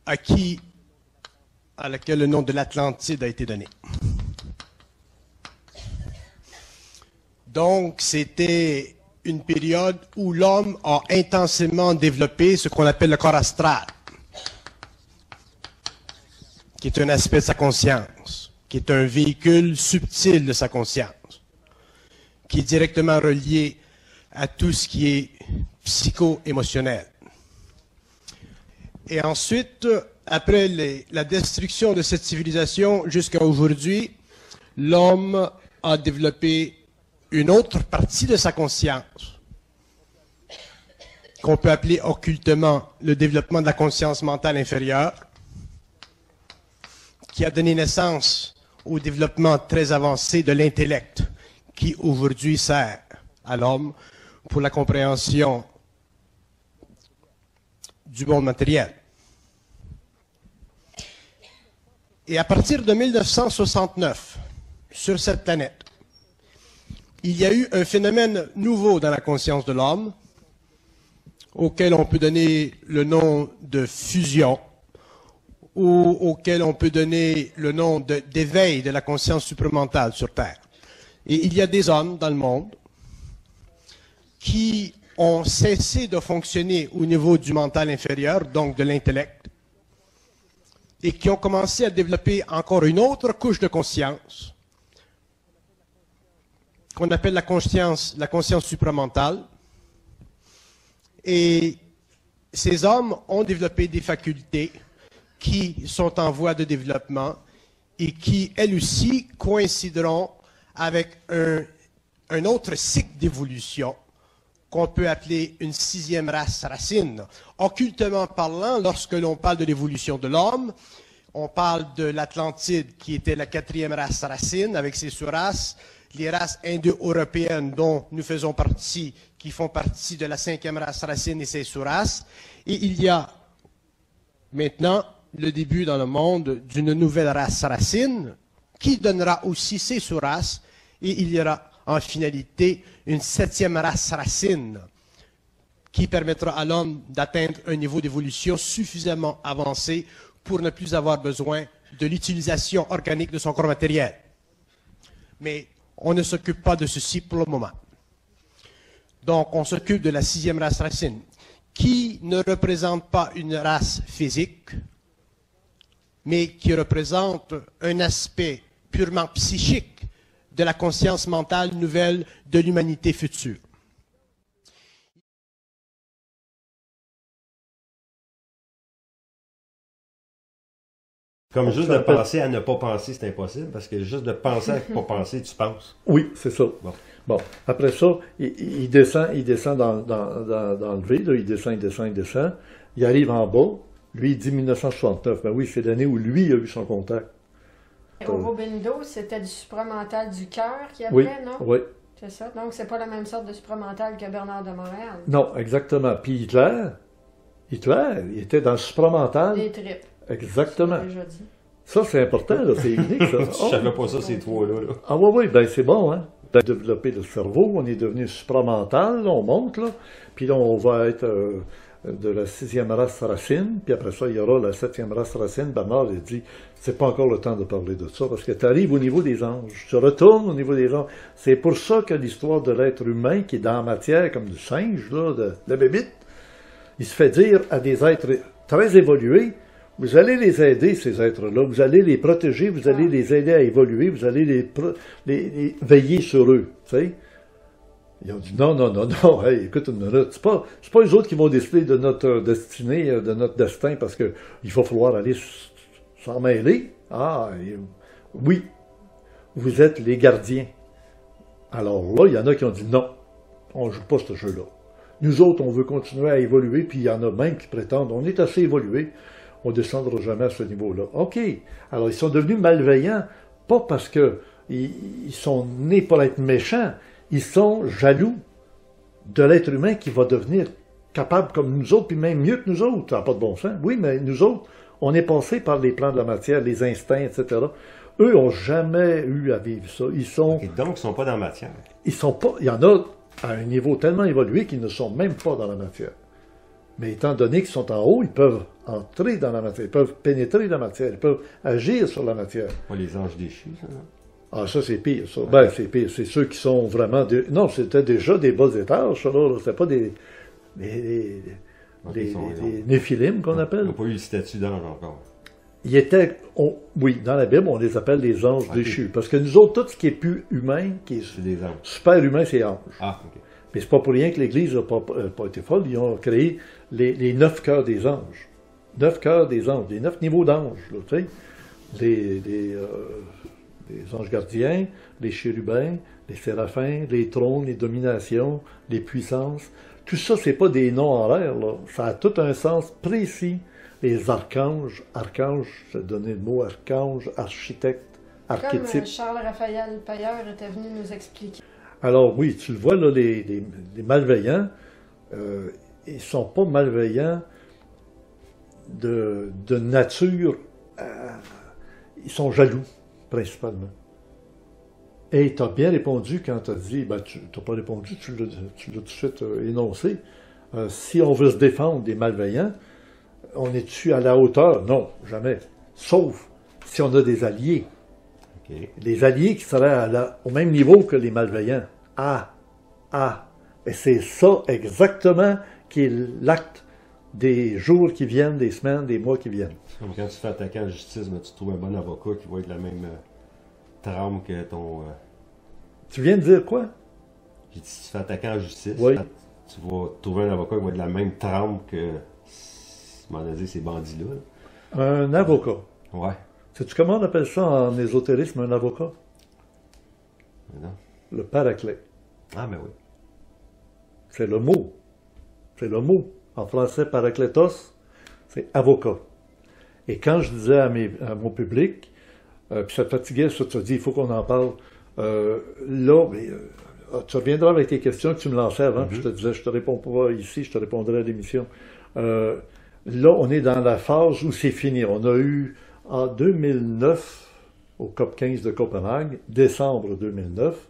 à laquelle le nom de l'Atlantide a été donné. Donc, c'était une période où l'homme a intensément développé ce qu'on appelle le corps astral, qui est un aspect de sa conscience, qui est un véhicule subtil de sa conscience, qui est directement relié à tout ce qui est psycho-émotionnel. Et ensuite, après la destruction de cette civilisation jusqu'à aujourd'hui, l'homme a développé une autre partie de sa conscience, qu'on peut appeler occultement le développement de la conscience mentale inférieure, qui a donné naissance au développement très avancé de l'intellect, qui aujourd'hui sert à l'homme pour la compréhension du monde matériel. Et à partir de 1969, sur cette planète, il y a eu un phénomène nouveau dans la conscience de l'homme, auquel on peut donner le nom de fusion, ou auquel on peut donner le nom d'éveil de la conscience supramentale sur Terre. Et il y a des hommes dans le monde qui ont cessé de fonctionner au niveau du mental inférieur, donc de l'intellect, et qui ont commencé à développer encore une autre couche de conscience, qu'on appelle la conscience supramentale. Et ces hommes ont développé des facultés qui sont en voie de développement et qui, elles aussi, coïncideront avec un autre cycle d'évolution qu'on peut appeler une sixième race racine. Occultement parlant, lorsque l'on parle de l'évolution de l'homme, on parle de l'Atlantide qui était la quatrième race racine avec ses sous-races, les races indo-européennes dont nous faisons partie, qui font partie de la cinquième race racine et ses sous-races. Et il y a maintenant le début dans le monde d'une nouvelle race racine qui donnera aussi ses sous-races, et il y aura en finalité une septième race racine qui permettra à l'homme d'atteindre un niveau d'évolution suffisamment avancé pour ne plus avoir besoin de l'utilisation organique de son corps matériel. Mais on ne s'occupe pas de ceci pour le moment. Donc, on s'occupe de la sixième race racine, qui ne représente pas une race physique, mais qui représente un aspect purement psychique de la conscience mentale nouvelle de l'humanité future. Comme juste de penser à ne pas penser, c'est impossible, parce que juste de penser à ne pas penser, tu penses. Oui, c'est ça. Bon. Après ça, il descend dans le vide, il descend. Il arrive en bas. Lui, il dit 1969. Ben oui, c'est l'année où lui a eu son contact. Aurobindo, c'était du supramental du cœur qu'il Oui, appelait, non? oui. C'est ça. Donc, c'est pas la même sorte de supramental que Bernard de Montréal. Non, exactement. Puis Hitler, il était dans le supramental. Les tripes. Exactement. Déjà dit. Ça, c'est important, là. C'est unique, ça. Je savais pas ça, ces trois-là. Là. Ah oui, ben c'est bon, hein. On a développé le cerveau, on est devenu supramental, là, on monte, là. Puis là, on va être de la sixième race racine, puis après ça, il y aura la septième race racine. Bernard, il dit, c'est pas encore le temps de parler de ça, parce que tu arrives au niveau des anges. Tu retournes au niveau des anges. C'est pour ça que l'histoire de l'être humain, qui est dans la matière comme du singe, là, de la bébite, il se fait dire à des êtres très évolués, vous allez les aider, ces êtres-là, vous allez les protéger, vous allez les aider à évoluer, vous allez les veiller sur eux, tu sais. Ils ont dit non, non, non, non, hey, écoute une minute, c'est pas les autres qui vont décider de notre destinée, de notre destin, parce que il va falloir aller s'en mêler. Ah, oui, vous êtes les gardiens. Alors là, il y en a qui ont dit non, on ne joue pas ce jeu-là. Nous autres, on veut continuer à évoluer, puis il y en a même qui prétendent, on est assez évolué, on ne descendra jamais à ce niveau-là. OK, alors ils sont devenus malveillants, pas parce qu'ils sont nés pour être méchants, ils sont jaloux de l'être humain qui va devenir capable comme nous autres, puis même mieux que nous autres. Ça n'a pas de bon sens. Oui, mais nous autres, on est passé par les plans de la matière, les instincts, etc. Eux n'ont jamais eu à vivre ça. Et donc, ils ne sont pas dans la matière. Ils sont pas. Il y en a à un niveau tellement évolué qu'ils ne sont même pas dans la matière. Mais étant donné qu'ils sont en haut, ils peuvent entrer dans la matière, ils peuvent pénétrer la matière, ils peuvent agir sur la matière. Pas les anges déchus, ça, non? Ah, ça, c'est pire, ça. Ben, c'est pire. C'est ceux qui sont vraiment... Non, c'était déjà des bas étages, ça, là. C'était pas des néphilim, qu'on appelle. Ils n'ont pas eu le statut d'ange encore. Ils étaient... Oui, dans la Bible, on les appelle les anges déchus. Parce que nous autres, tout ce qui est plus humain, qui est des anges. Super humain, c'est ange. Ah, OK. Mais c'est pas pour rien que l'Église n'a pas été folle. Ils ont créé les 9 cœurs des anges. 9 cœurs des anges. Les 9 niveaux d'anges, là, tu sais. Les anges gardiens, les chérubins, les séraphins, les trônes, les dominations, les puissances. Tout ça, c'est pas des noms en l'air, là. Ça a tout un sens précis. Les archanges, je vais donner le mot archange, architecte, archétype. Comme Charles-Raphaël Pailleur était venu nous expliquer. Alors oui, tu le vois, là, les malveillants, ils sont pas malveillants de nature, ils sont jaloux, principalement. Et tu as bien répondu quand tu as dit, ben tu n'as pas répondu, tu l'as tout de suite énoncé, si on veut se défendre des malveillants, on est-tu à la hauteur? Non, jamais. Sauf si on a des alliés. Okay. Les alliés qui seraient au même niveau que les malveillants. Et c'est ça exactement qui est l'acte des jours qui viennent, des semaines, des mois qui viennent. C'est comme quand tu fais attaquer en justice, mais tu trouves un bon avocat qui va être la même trame que ton... Tu viens de dire quoi? J'ai dit, si tu fais attaquer en justice, oui. Tu vas trouver un avocat qui va être la même trame que, m'en a dit, ces bandits-là. Un avocat? Ouais. Sais-tu comment on appelle ça en ésotérisme, un avocat? Non. Le paraclet. Ah, ben oui. C'est le mot. C'est le mot. En français, parakletos, c'est avocat. Et quand je disais à mon public, puis ça te fatiguait, ça, tu as dit, il faut qu'on en parle, tu reviendras avec tes questions que tu me lançais avant, puis je te disais, je te réponds pas ici, je te répondrai à l'émission. Là, on est dans la phase où c'est fini. On a eu, en 2009, au COP 15 de Copenhague, décembre 2009,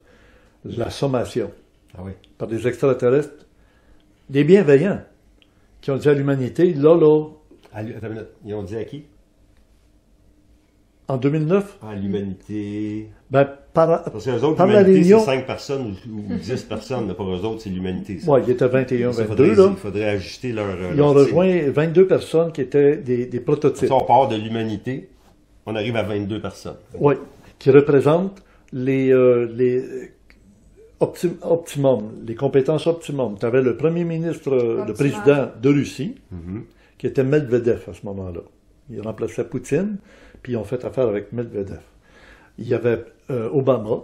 la sommation par des extraterrestres, des bienveillants, qui ont dit à l'humanité, là... Attends une minute, ils ont dit à qui? En 2009? À l'humanité... Ben, parce qu'eux autres, l'humanité, c'est 5 personnes ou 10 personnes, mais pour eux autres, c'est l'humanité. Oui, ils étaient 21, 22, là. Il faudrait ajuster leur... Ils ont rejoint 22 personnes qui étaient des prototypes. Si on part de l'humanité, on arrive à 22 personnes. Oui, qui représentent les optimum, les compétences optimum. Tu avais le premier ministre, le président de Russie, qui était Medvedev à ce moment-là. Il remplaçait Poutine, puis ils ont fait affaire avec Medvedev. Il y avait Obama,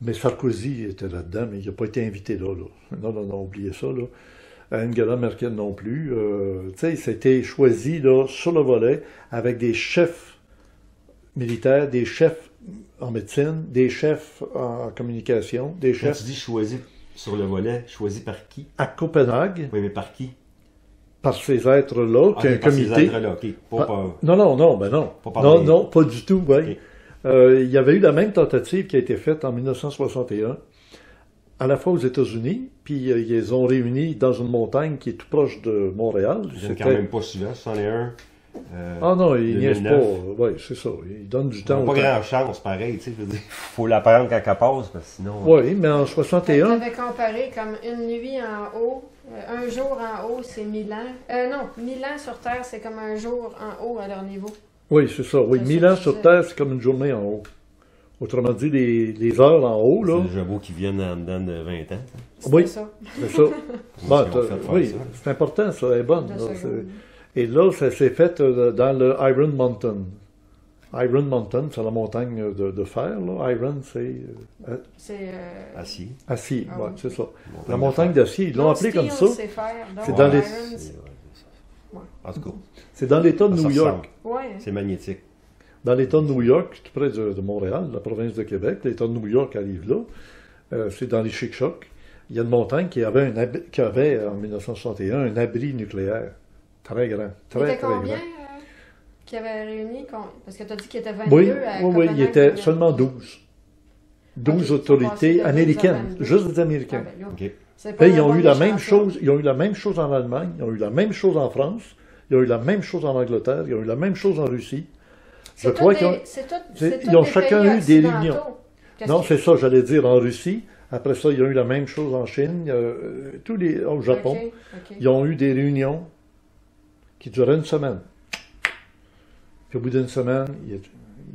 mais Sarkozy était là-dedans, mais il n'a pas été invité là. Non, oubliez ça, là. Angela Merkel non plus. Tu sais, c'était choisi là, sur le volet avec des chefs militaires, des chefs en médecine, des chefs en communication, des chefs... Quand tu dis choisi sur le volet, choisi par qui? À Copenhague. Oui, mais par qui? Par ces êtres-là, qui est un comité... Ces êtres-là, OK. Non, pas du tout, oui. Okay. Il y avait eu la même tentative qui a été faite en 1961, à la fois aux États-Unis, puis ils les ont réunis dans une montagne qui est tout proche de Montréal. Ils quand même pas souvent, 61. Non, ils niaisent pas. Oui, c'est ça. Ils donnent du temps. Pas grand chance, pareil. Il faut la prendre quand elle passe, parce que sinon. Oui, mais en 61. On avait comparé comme une nuit en haut, un jour en haut, c'est 1000 ans. Non, 1000 ans sur Terre, c'est comme un jour en haut à leur niveau. Oui, c'est ça. Oui, 1000 ans sur Terre, c'est comme une journée en haut. Autrement dit, les heures en haut, là. C'est le jabot qui viennent en dedans de 20 ans. Oui, ça. c'est ça. Bon, Ils ont fait faire oui, ça. c'est important, ça, elle est bonne. Deux là, secondes. et là, ça s'est fait dans le Iron Mountain. Iron Mountain, c'est la montagne de fer, là. Iron, c'est C'est. Assis. acier, Ah ouais, oui. c'est ça. Montagne La de montagne fer. d'acier, ils l'ont appelé comme ça. C'est fer. C'est donc dans les- Iron, C'est ça. En tout cas, C'est dans l'État de ça New ressemble. York. Ouais. C'est magnétique. Dans l'État de New York, tout près de Montréal, la province de Québec, l'État de New York arrive là. C'est dans les Chic-Chocs. Il y a une montagne qui avait, en 1961 un abri nucléaire. Très grand. Il Très, était très combien grand. qui avait réuni? Parce que tu as dit qu'il était 22 Oui, à oui, il Copenhague, était combien? seulement 12. 12 Ok, ils sont passés autorités de 12 à américaines, 22. juste des Ah, Américains. ben là, OK. c'est pas Puis, ils la ont eu bonne la même chanson. chose. Ils ont eu la même chose en Allemagne, ils ont eu la même chose en France, ils ont eu la même chose en Angleterre, ils ont eu la même chose en Russie. Je C'est crois tous qu'ils ont... des- c'est tout- c'est- c'est ils tous ont des chacun pays eu des occidentaux. réunions. Qu'est-ce Non, que- c'est ça, j'allais dire en Russie. Après ça, ils ont eu la même chose en Chine, tous les, au Japon. Ok, ok. Ils ont eu des réunions qui duraient une semaine. Puis au bout d'une semaine,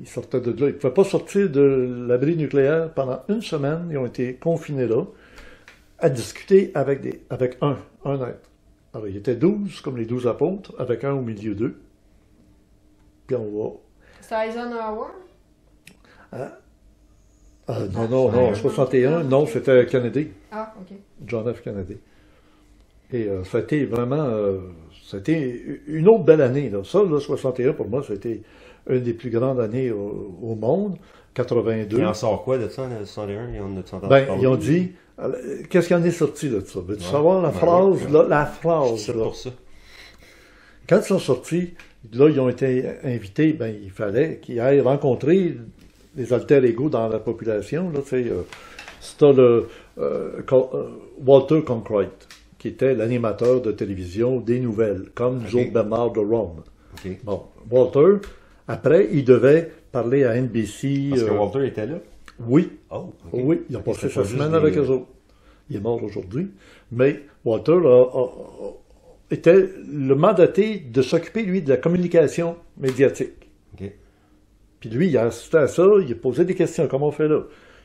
ils sortaient de là. Ils ne pouvaient pas sortir de l'abri nucléaire pendant une semaine. Ils ont été confinés là, à discuter avec un être. Alors, il était 12, comme les 12 apôtres, avec un au milieu d'eux. Puis on va... C'est Eisenhower? non, en 61, non, c'était Kennedy. Ah, ok. John F. Kennedy. Et ça a été vraiment... ça a été une autre belle année. Là. Ça, là, 61, pour moi, c'était une des plus grandes années au monde. 82. Il en sort quoi de ça, le 61? Ils ont entendu Ben, parler? ils ont dit... Qu'est-ce qui en est sorti de ça? Veux-tu Ouais. savoir la Ben phrase, oui. là? La phrase, C'est là. pour ça. Quand ils sont sortis, là, ils ont été invités, ben, il fallait qu'ils aillent rencontrer les alter-égaux dans la population. Là, c'était Walter Cronkite, qui était l'animateur de télévision des nouvelles, comme nous Ok. autres Bernard de Rome. OK. Bon, Walter, après, il devait parler à NBC. Parce que Walter était là? Oui, Oh, OK. oui, il a Ok, passé c'était sa pas juste semaine des- avec eux autres. Il est mort aujourd'hui. Mais Walter était le mandaté de s'occuper, lui, de la communication médiatique. OK. Puis lui, il a assisté à ça, il a posé des questions. Comment on fait là?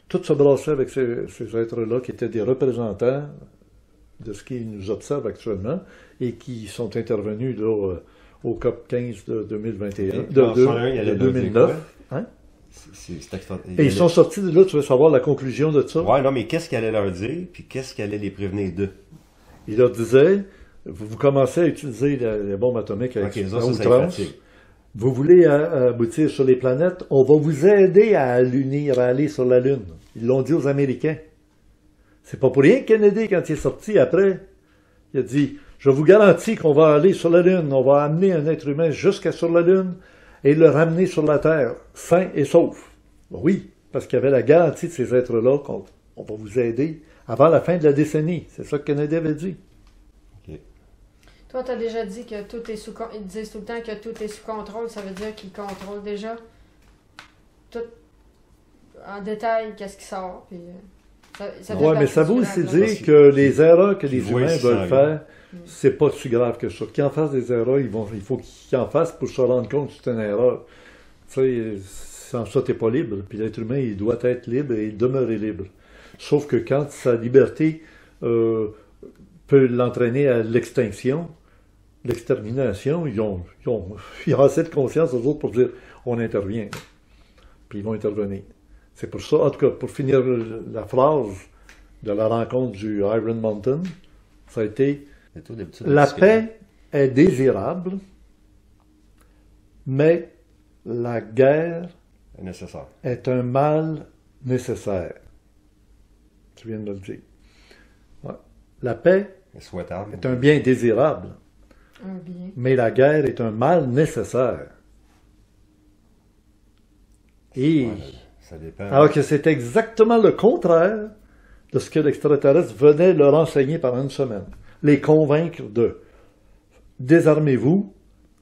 Tout se brassait avec ces êtres-là qui étaient des représentants de ce qui nous observe actuellement et qui sont intervenus là, au COP 15 de 2021, Et en 101, il y a de le 2009. Hein? C'est extraordinaire. Et ils sont sortis de là, tu veux savoir la conclusion de ça? Ouais, non, mais qu'est-ce qu'elle allait leur dire, puis qu'est-ce qu'elle allait les prévenir d'eux? Il leur disait, vous commencez à utiliser les bombes atomiques à OK, ça, à ça outrance. fatigue. Vous voulez aboutir sur les planètes, on va vous aider à l'unir, à aller sur la Lune. Ils l'ont dit aux Américains. C'est pas pour rien que Kennedy, quand il est sorti après, il a dit, je vous garantis qu'on va aller sur la Lune, on va amener un être humain jusqu'à sur la Lune et le ramener sur la Terre, sain et sauf. Ben oui, parce qu'il y avait la garantie de ces êtres-là qu'on va vous aider avant la fin de la décennie. C'est ça que Kennedy avait dit. Toi, tu as déjà dit que tout est sous contrôle. Ils disent tout le temps que tout est sous contrôle. Ça veut dire qu'ils contrôlent déjà tout en détail qu'est-ce qui sort. Puis, ça fait Oui, mais ça partie veut du aussi plan, là. dire que les erreurs que Ils les voient humains ce qui s'en veulent vient. faire, c'est pas si grave que ça. Qu'ils en fassent des erreurs, il faut qu'ils en fassent pour se rendre compte que c'est une erreur. Tu sais, sans ça, t'es pas libre. Puis l'être humain, il doit être libre et demeurer libre. Sauf que quand sa liberté peut l'entraîner à l'extinction, l'extermination, ils ont assez de conscience, eux autres, pour dire on intervient. Puis ils vont intervenir. C'est pour ça, en tout cas, pour finir la phrase de la rencontre du Iron Mountain, ça a été Et toi, d'habitude, la parce que- paix est désirable, mais la guerre est nécessaire. est un mal nécessaire. Tu viens de le dire. Ouais. La paix Est souhaitable. est un bien désirable, Un bien. mais la guerre est un mal nécessaire. Et Ouais, ça dépend. alors que c'est exactement le contraire de ce que l'extraterrestre venait leur enseigner pendant une semaine. Les convaincre de désarmez-vous,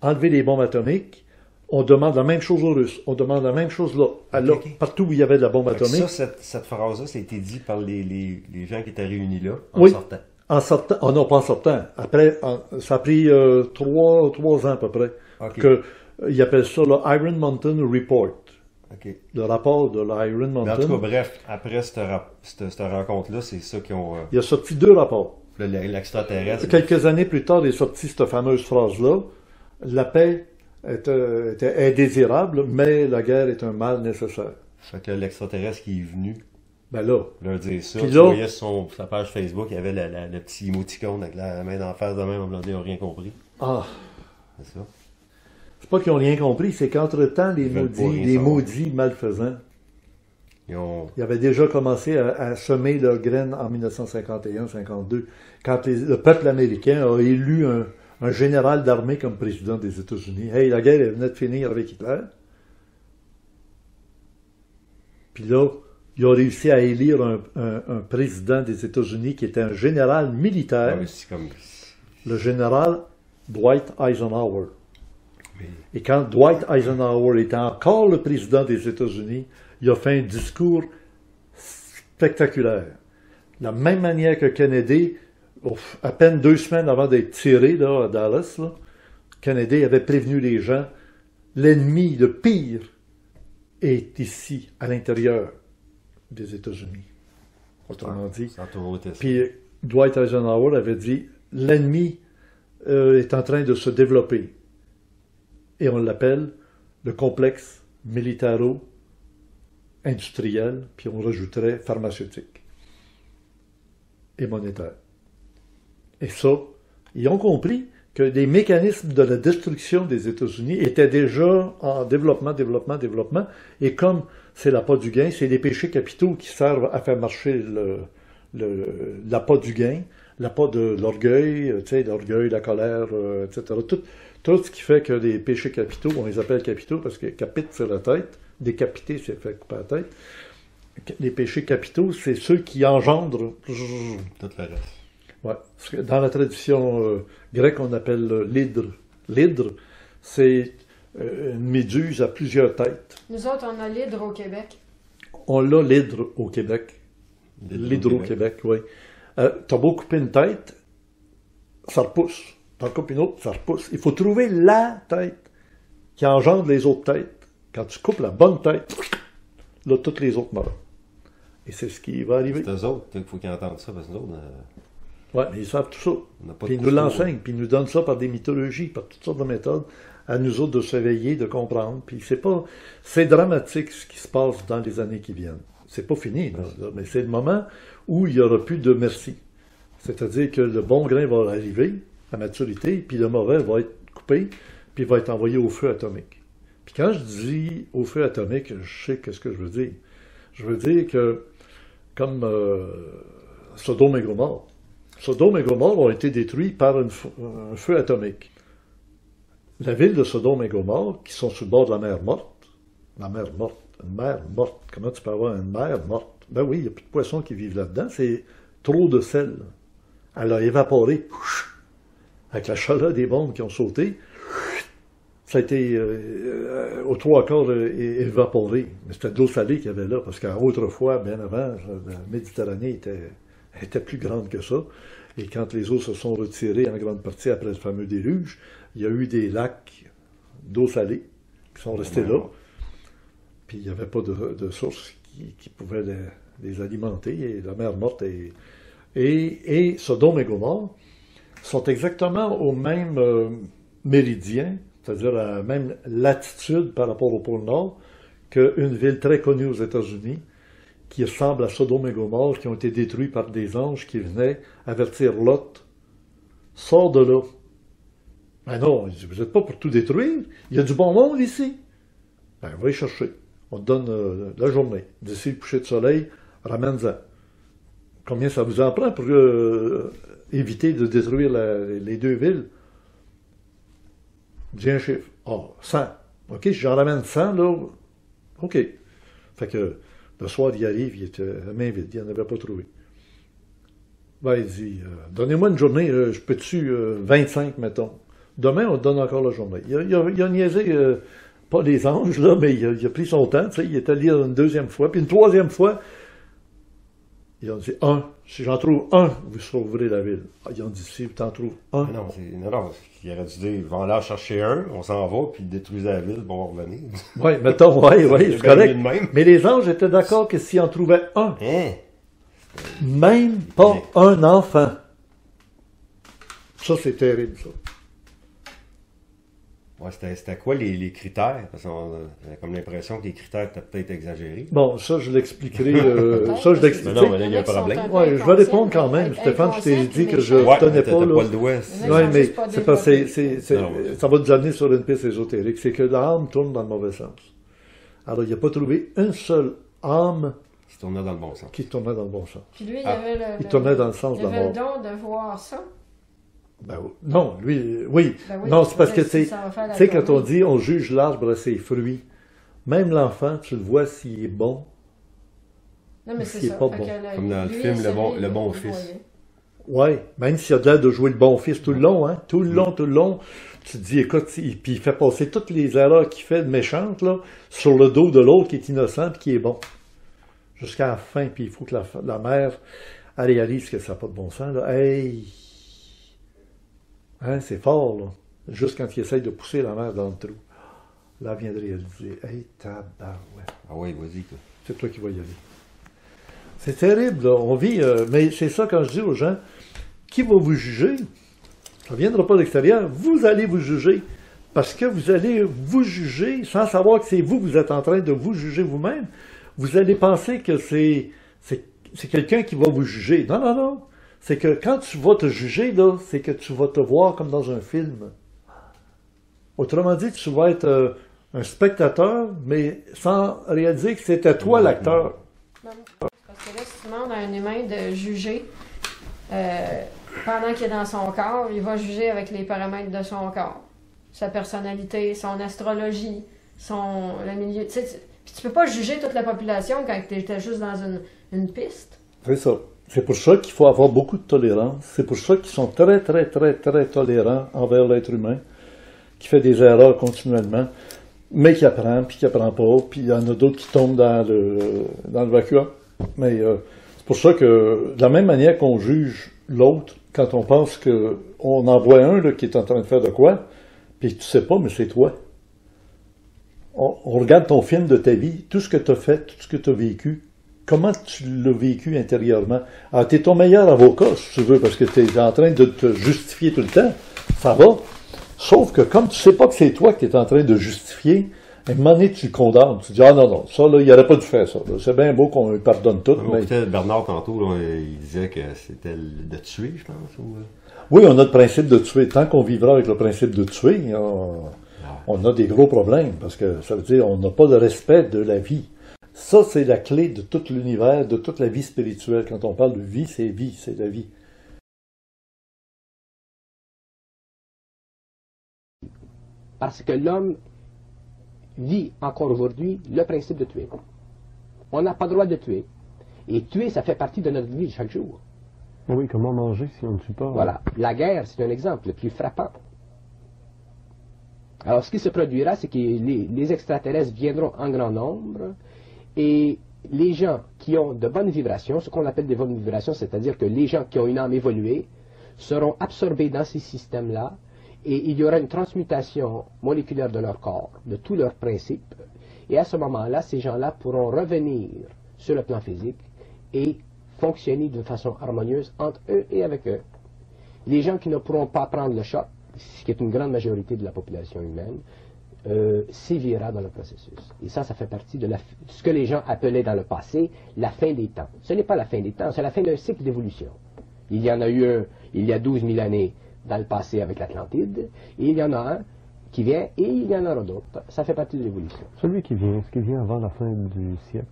enlevez les bombes atomiques. On demande la même chose aux Russes. On demande la même chose là. Alors, ok. partout où il y avait de la bombe Fait que atomique, ça, cette phrase-là, ça a été dit par les gens qui étaient réunis là, en Oui. sortant. en sortant, oh non, pas en sortant. Après, ça a pris 3 ans à peu près. OK. Ils appellent ça le Iron Mountain Report. OK. Le rapport de l'Iron Mais en tout cas, Mountain. bref, après cette rencontre-là, c'est ça qui ont... Il a sorti 2 rapports. L'extraterrestre... Quelques années plus tard, il est sorti cette fameuse phrase-là. La paix est désirable, mais la guerre est un mal nécessaire. Fait que l'extraterrestre qui est venu Ben là, leur dire ça, Puis tu là- voyais sur sa page Facebook, il y avait le petit émoticône avec la main d'en face de même, on n'a rien compris. ah, C'est ça. c'est pas qu'ils n'ont rien compris, c'est qu'entre-temps, Ils veulent pas rien savoir. maudits malfaisants, Ils ont... ils avaient déjà commencé à semer leurs graines en 1951-52, quand le peuple américain a élu un général d'armée comme président des États-Unis. Hey, la guerre elle venait de finir avec Hitler. Puis là, il a réussi à élire un président des États-Unis qui était un général militaire, Ouais, c'est comme... le général Dwight Eisenhower. Mais- Et quand Dwight Eisenhower était encore le président des États-Unis, il a fait un discours spectaculaire. De la même manière que Kennedy, à peine 2 semaines avant d'être tiré là, à Dallas, là, Kennedy avait prévenu les gens, l'ennemi le pire est ici, à l'intérieur des États-Unis. Autrement dit. Ça a toujours été ça. Puis Dwight Eisenhower avait dit, l'ennemi est en train de se développer. Et on l'appelle le complexe militaro-industriel, puis on rajouterait pharmaceutique et monétaire. Et ça, ils ont compris que les mécanismes de la destruction des États-Unis étaient déjà en développement, et comme c'est l'appât du gain, c'est les péchés capitaux qui servent à faire marcher l'appât du gain, l'appât de l'orgueil, l'orgueil, la colère, etc. Tout ce qui fait que les péchés capitaux, on les appelle capitaux parce que capite, c'est la tête, décapiter, c'est fait couper la tête. Les péchés capitaux, c'est ceux qui engendrent... Tout le reste. Ouais. Dans la tradition grecque, on appelle l'hydre. L'hydre, c'est une méduse à plusieurs têtes. Nous autres, on a l'hydre au Québec. On l'a l'hydre au Québec. L'hydre au Québec, oui. T'as beau couper une tête, ça repousse. T'en coupes une autre, ça repousse. Il faut trouver la tête qui engendre les autres têtes. Quand tu coupes la bonne tête, là, toutes les autres meurent. Et c'est ce qui va arriver. C'est eux autres qu'il faut qu'ils entendent ça, parce que nous autres, Oui, mais ils savent tout ça. on n'a pas Puis de ils nous couteau. l'enseignent, puis ils nous donnent ça par des mythologies, par toutes sortes de méthodes, à nous autres de s'éveiller, de comprendre. Puis c'est dramatique ce qui se passe dans les années qui viennent. C'est pas fini, là, mais c'est le moment où il n'y aura plus de merci. C'est-à-dire que le bon grain va arriver à maturité, puis le mauvais va être coupé, puis va être envoyé au feu atomique. Puis quand je dis au feu atomique, je sais qu'est-ce que je veux dire. Je veux dire que, comme Sodome et Gomorrhe, Sodome et Gomorrhe ont été détruits par un feu atomique. La ville de Sodome et Gomorrhe, qui sont sur le bord de la mer morte, une mer morte, comment tu peux avoir une mer morte? Ben oui, il n'y a plus de poissons qui vivent là-dedans, c'est trop de sel. Elle a évaporé, avec la chaleur des bombes qui ont sauté, ça a été aux 3/4 évaporé. Mais c'était de l'eau salée qu'il y avait là, parce qu'autrefois, bien avant, la Méditerranée était plus grande que ça. Et quand les eaux se sont retirées en grande partie après le fameux déluge, il y a eu des lacs d'eau salée qui sont restés là. Puis il n'y avait pas de source qui pouvait les alimenter. Et la mer morte et Sodome et Gomorrhe sont exactement au même méridien, c'est-à-dire à la même latitude par rapport au pôle Nord, qu'une ville très connue aux États-Unis, qui ressemble à Sodome et Gomorrhe, qui ont été détruits par des anges qui venaient avertir Lot. Sors de là. Ben non, vous n'êtes pas pour tout détruire. Il y a du bon monde ici. Ben, va y chercher. On te donne la journée. D'ici le coucher de soleil, ramène-en. Combien ça vous en prend pour éviter de détruire les 2 villes? Dis un chiffre. Ah, 100. OK, si j'en ramène 100, là, OK. Fait que le soir, il arrive, il était la main vide, il n'en avait pas trouvé. Ben, il dit, donnez-moi une journée, je peux-tu 25, mettons. Demain, on te donne encore la journée. Il a niaisé, pas les anges, là, mais il a pris son temps, tu sais, il est allé une 2e fois, puis une 3e fois, Ils ont dit un. Si j'en trouve un, vous sauverez la ville. Ah, ils ont dit si tu en trouves un. Non, il aurait dû dire, vont là chercher un, on s'en va, puis détruisez la ville, bon, on va revenir. Oui, mettons, oui, c'est correct. Même. Mais les anges étaient d'accord que s'ils en trouvaient un, Hein? même pas un enfant. Ça, c'est terrible, ça. Ouais, c'était quoi les critères? Parce qu'on a comme l'impression que les critères étaient peut-être exagérés. Bon, ça, je l'expliquerai. Ça, je l'explique. Non, mais là, il y a un problème. Oui, je vais répondre quand même. Stéphane, je t'ai dit que je ne tenais pas. Pas Là. le doigt. Oui, mais c'est parce que ça va nous amener sur une piste ésotérique. C'est que l'âme tourne dans le mauvais sens. Alors, il n'a pas trouvé une seule âme Qui tournait dans le bon sens. qui tournait dans le bon sens. Puis lui, il avait Il tournait dans le sens de il la avait le mort. don de voir ça. Ben, non, lui, oui. Ben oui, Non, c'est parce que si tu ça va faire la sais, quand on journée. dit on juge l'arbre à ses fruits, même l'enfant, tu le vois s'il est bon. Non, mais c'est Qui est ça. pas Fait bon. que Comme dans le lui, film, c'est lui, le bon il fils. voyait. Oui, même s'il a l'air de jouer le bon fils tout le long, hein, tout le long, tu te dis, écoute, puis il fait passer toutes les erreurs qu'il fait de méchantes, là, sur le dos de l'autre qui est innocent et qui est bon. Jusqu'à la fin, puis il faut que la mère, elle réalise que ça n'a pas de bon sens, là. Hey! Hein, c'est fort, là. Juste quand il essaye de pousser la mère dans le trou. Là, elle vient de réaliser, hey, tabarouette. Ah oui, vas-y, toi. C'est toi qui vas y aller. C'est terrible, là. On vit, mais c'est ça quand je dis aux gens, qui va vous juger? Ça ne viendra pas de l'extérieur. Vous allez vous juger. Parce que vous allez vous juger sans savoir que c'est vous êtes en train de vous juger vous-même. Vous allez penser que c'est quelqu'un qui va vous juger. Non, non, non. C'est que quand tu vas te juger, là, c'est que tu vas te voir comme dans un film. Autrement dit, tu vas être un spectateur, mais sans réaliser que c'était toi l'acteur. Parce que là, si tu demandes à un humain de juger pendant qu'il est dans son corps, il va juger avec les paramètres de son corps. Sa personnalité, son astrologie, le milieu. Tu sais, puis tu peux pas juger toute la population quand tu étais juste dans une piste. C'est ça. C'est pour ça qu'il faut avoir beaucoup de tolérance. C'est pour ça qu'ils sont très, très, très, très tolérants envers l'être humain, qui fait des erreurs continuellement, mais qui apprend, puis qui apprend pas, puis il y en a d'autres qui tombent dans le vacuum. Mais c'est pour ça que, de la même manière qu'on juge l'autre, quand on pense qu'on en voit un là, qui est en train de faire de quoi, puis tu sais pas, mais c'est toi. On regarde ton film de ta vie, tout ce que tu as fait, tout ce que tu as vécu, comment tu l'as vécu intérieurement. Alors, tu es ton meilleur avocat, si tu veux, parce que tu es en train de te justifier tout le temps. Ça va. Sauf que comme tu sais pas que c'est toi qui es en train de justifier, à un moment donné, tu le condamnes. Tu dis, ah non, non, ça, là, il n'aurait pas dû faire ça. C'est bien beau qu'on lui pardonne tout. On Mais... écoutait Bernard tantôt, là, il disait que c'était de tuer, je pense. Oui, on a le principe de tuer. Tant qu'on vivra avec le principe de tuer, on a des gros problèmes, parce que ça veut dire qu'on n'a pas de respect de la vie. Ça, c'est la clé de tout l'univers, de toute la vie spirituelle. Quand on parle de vie, c'est la vie. Parce que l'homme vit encore aujourd'hui le principe de tuer. On n'a pas le droit de tuer. Et tuer, ça fait partie de notre vie chaque jour. Oui, comment manger si on ne tue pas? Voilà. La guerre, c'est un exemple le plus frappant. Alors, ce qui se produira, c'est que les extraterrestres viendront en grand nombre et les gens qui ont de bonnes vibrations, ce qu'on appelle des bonnes vibrations, c'est-à-dire que les gens qui ont une âme évoluée seront absorbés dans ces systèmes-là et il y aura une transmutation moléculaire de leur corps, de tous leurs principes. Et à ce moment-là, ces gens-là pourront revenir sur le plan physique et fonctionner de façon harmonieuse entre eux et avec eux. Les gens qui ne pourront pas prendre le choc, ce qui est une grande majorité de la population humaine, sévira dans le processus. Et ça fait partie de ce que les gens appelaient dans le passé la fin des temps. Ce n'est pas la fin des temps, c'est la fin d'un cycle d'évolution. Il y en a eu un il y a 12 000 années dans le passé avec l'Atlantide, et il y en a un qui vient, et il y en aura d'autres. Ça fait partie de l'évolution. Celui qui vient, ce qui vient avant la fin du siècle?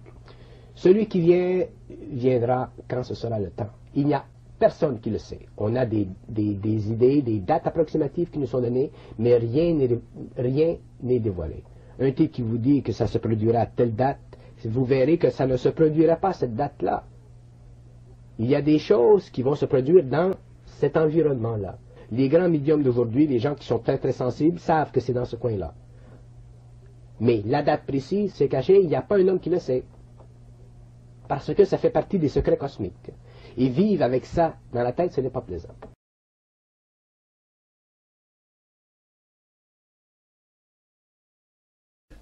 Celui qui vient, viendra quand ce sera le temps. Il n'y a personne qui le sait. On a des idées, des dates approximatives qui nous sont données, mais rien n'est dévoilé. Un type qui vous dit que ça se produira à telle date, vous verrez que ça ne se produira pas à cette date-là. Il y a des choses qui vont se produire dans cet environnement-là. Les grands médiums d'aujourd'hui, les gens qui sont très très sensibles, savent que c'est dans ce coin-là. Mais la date précise, c'est caché, il n'y a pas un homme qui le sait. parce que ça fait partie des secrets cosmiques. Et vivre avec ça dans la tête, ce n'est pas plaisant.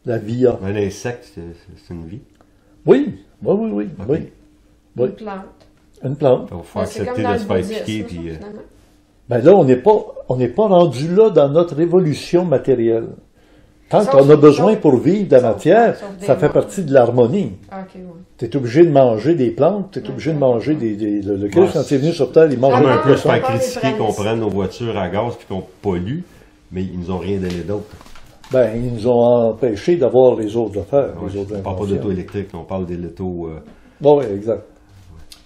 La via. Un insecte, c'est une vie. Oui, oui, oui, oui. Ok. Oui, oui. Une plante. Une plante. Il faut Ben, accepter comme dans de se le faire bouddhisme, piquer. ça, Puis, finalement. Ben là, on n'est pas rendu là dans notre évolution matérielle. Quand Sauf- on a besoin sauf- pour vivre de la sauf- matière, sauf des ça fait morts. partie de l'harmonie. Ah, ok, ouais. Tu es obligé de manger des plantes, tu es obligé de manger le Christ, quand il est venu sur Terre, il mange Comme un un peu se poisson. faire Encore les critiquer qu'on prémices. prenne nos voitures à gaz puis qu'on pollue, mais ils nous ont rien donné d'autre. Ben, ils nous ont empêché d'avoir les autres affaires, les autres On parle pas inventions. d'auto électrique, on parle des lotos. Bon, oui, exact.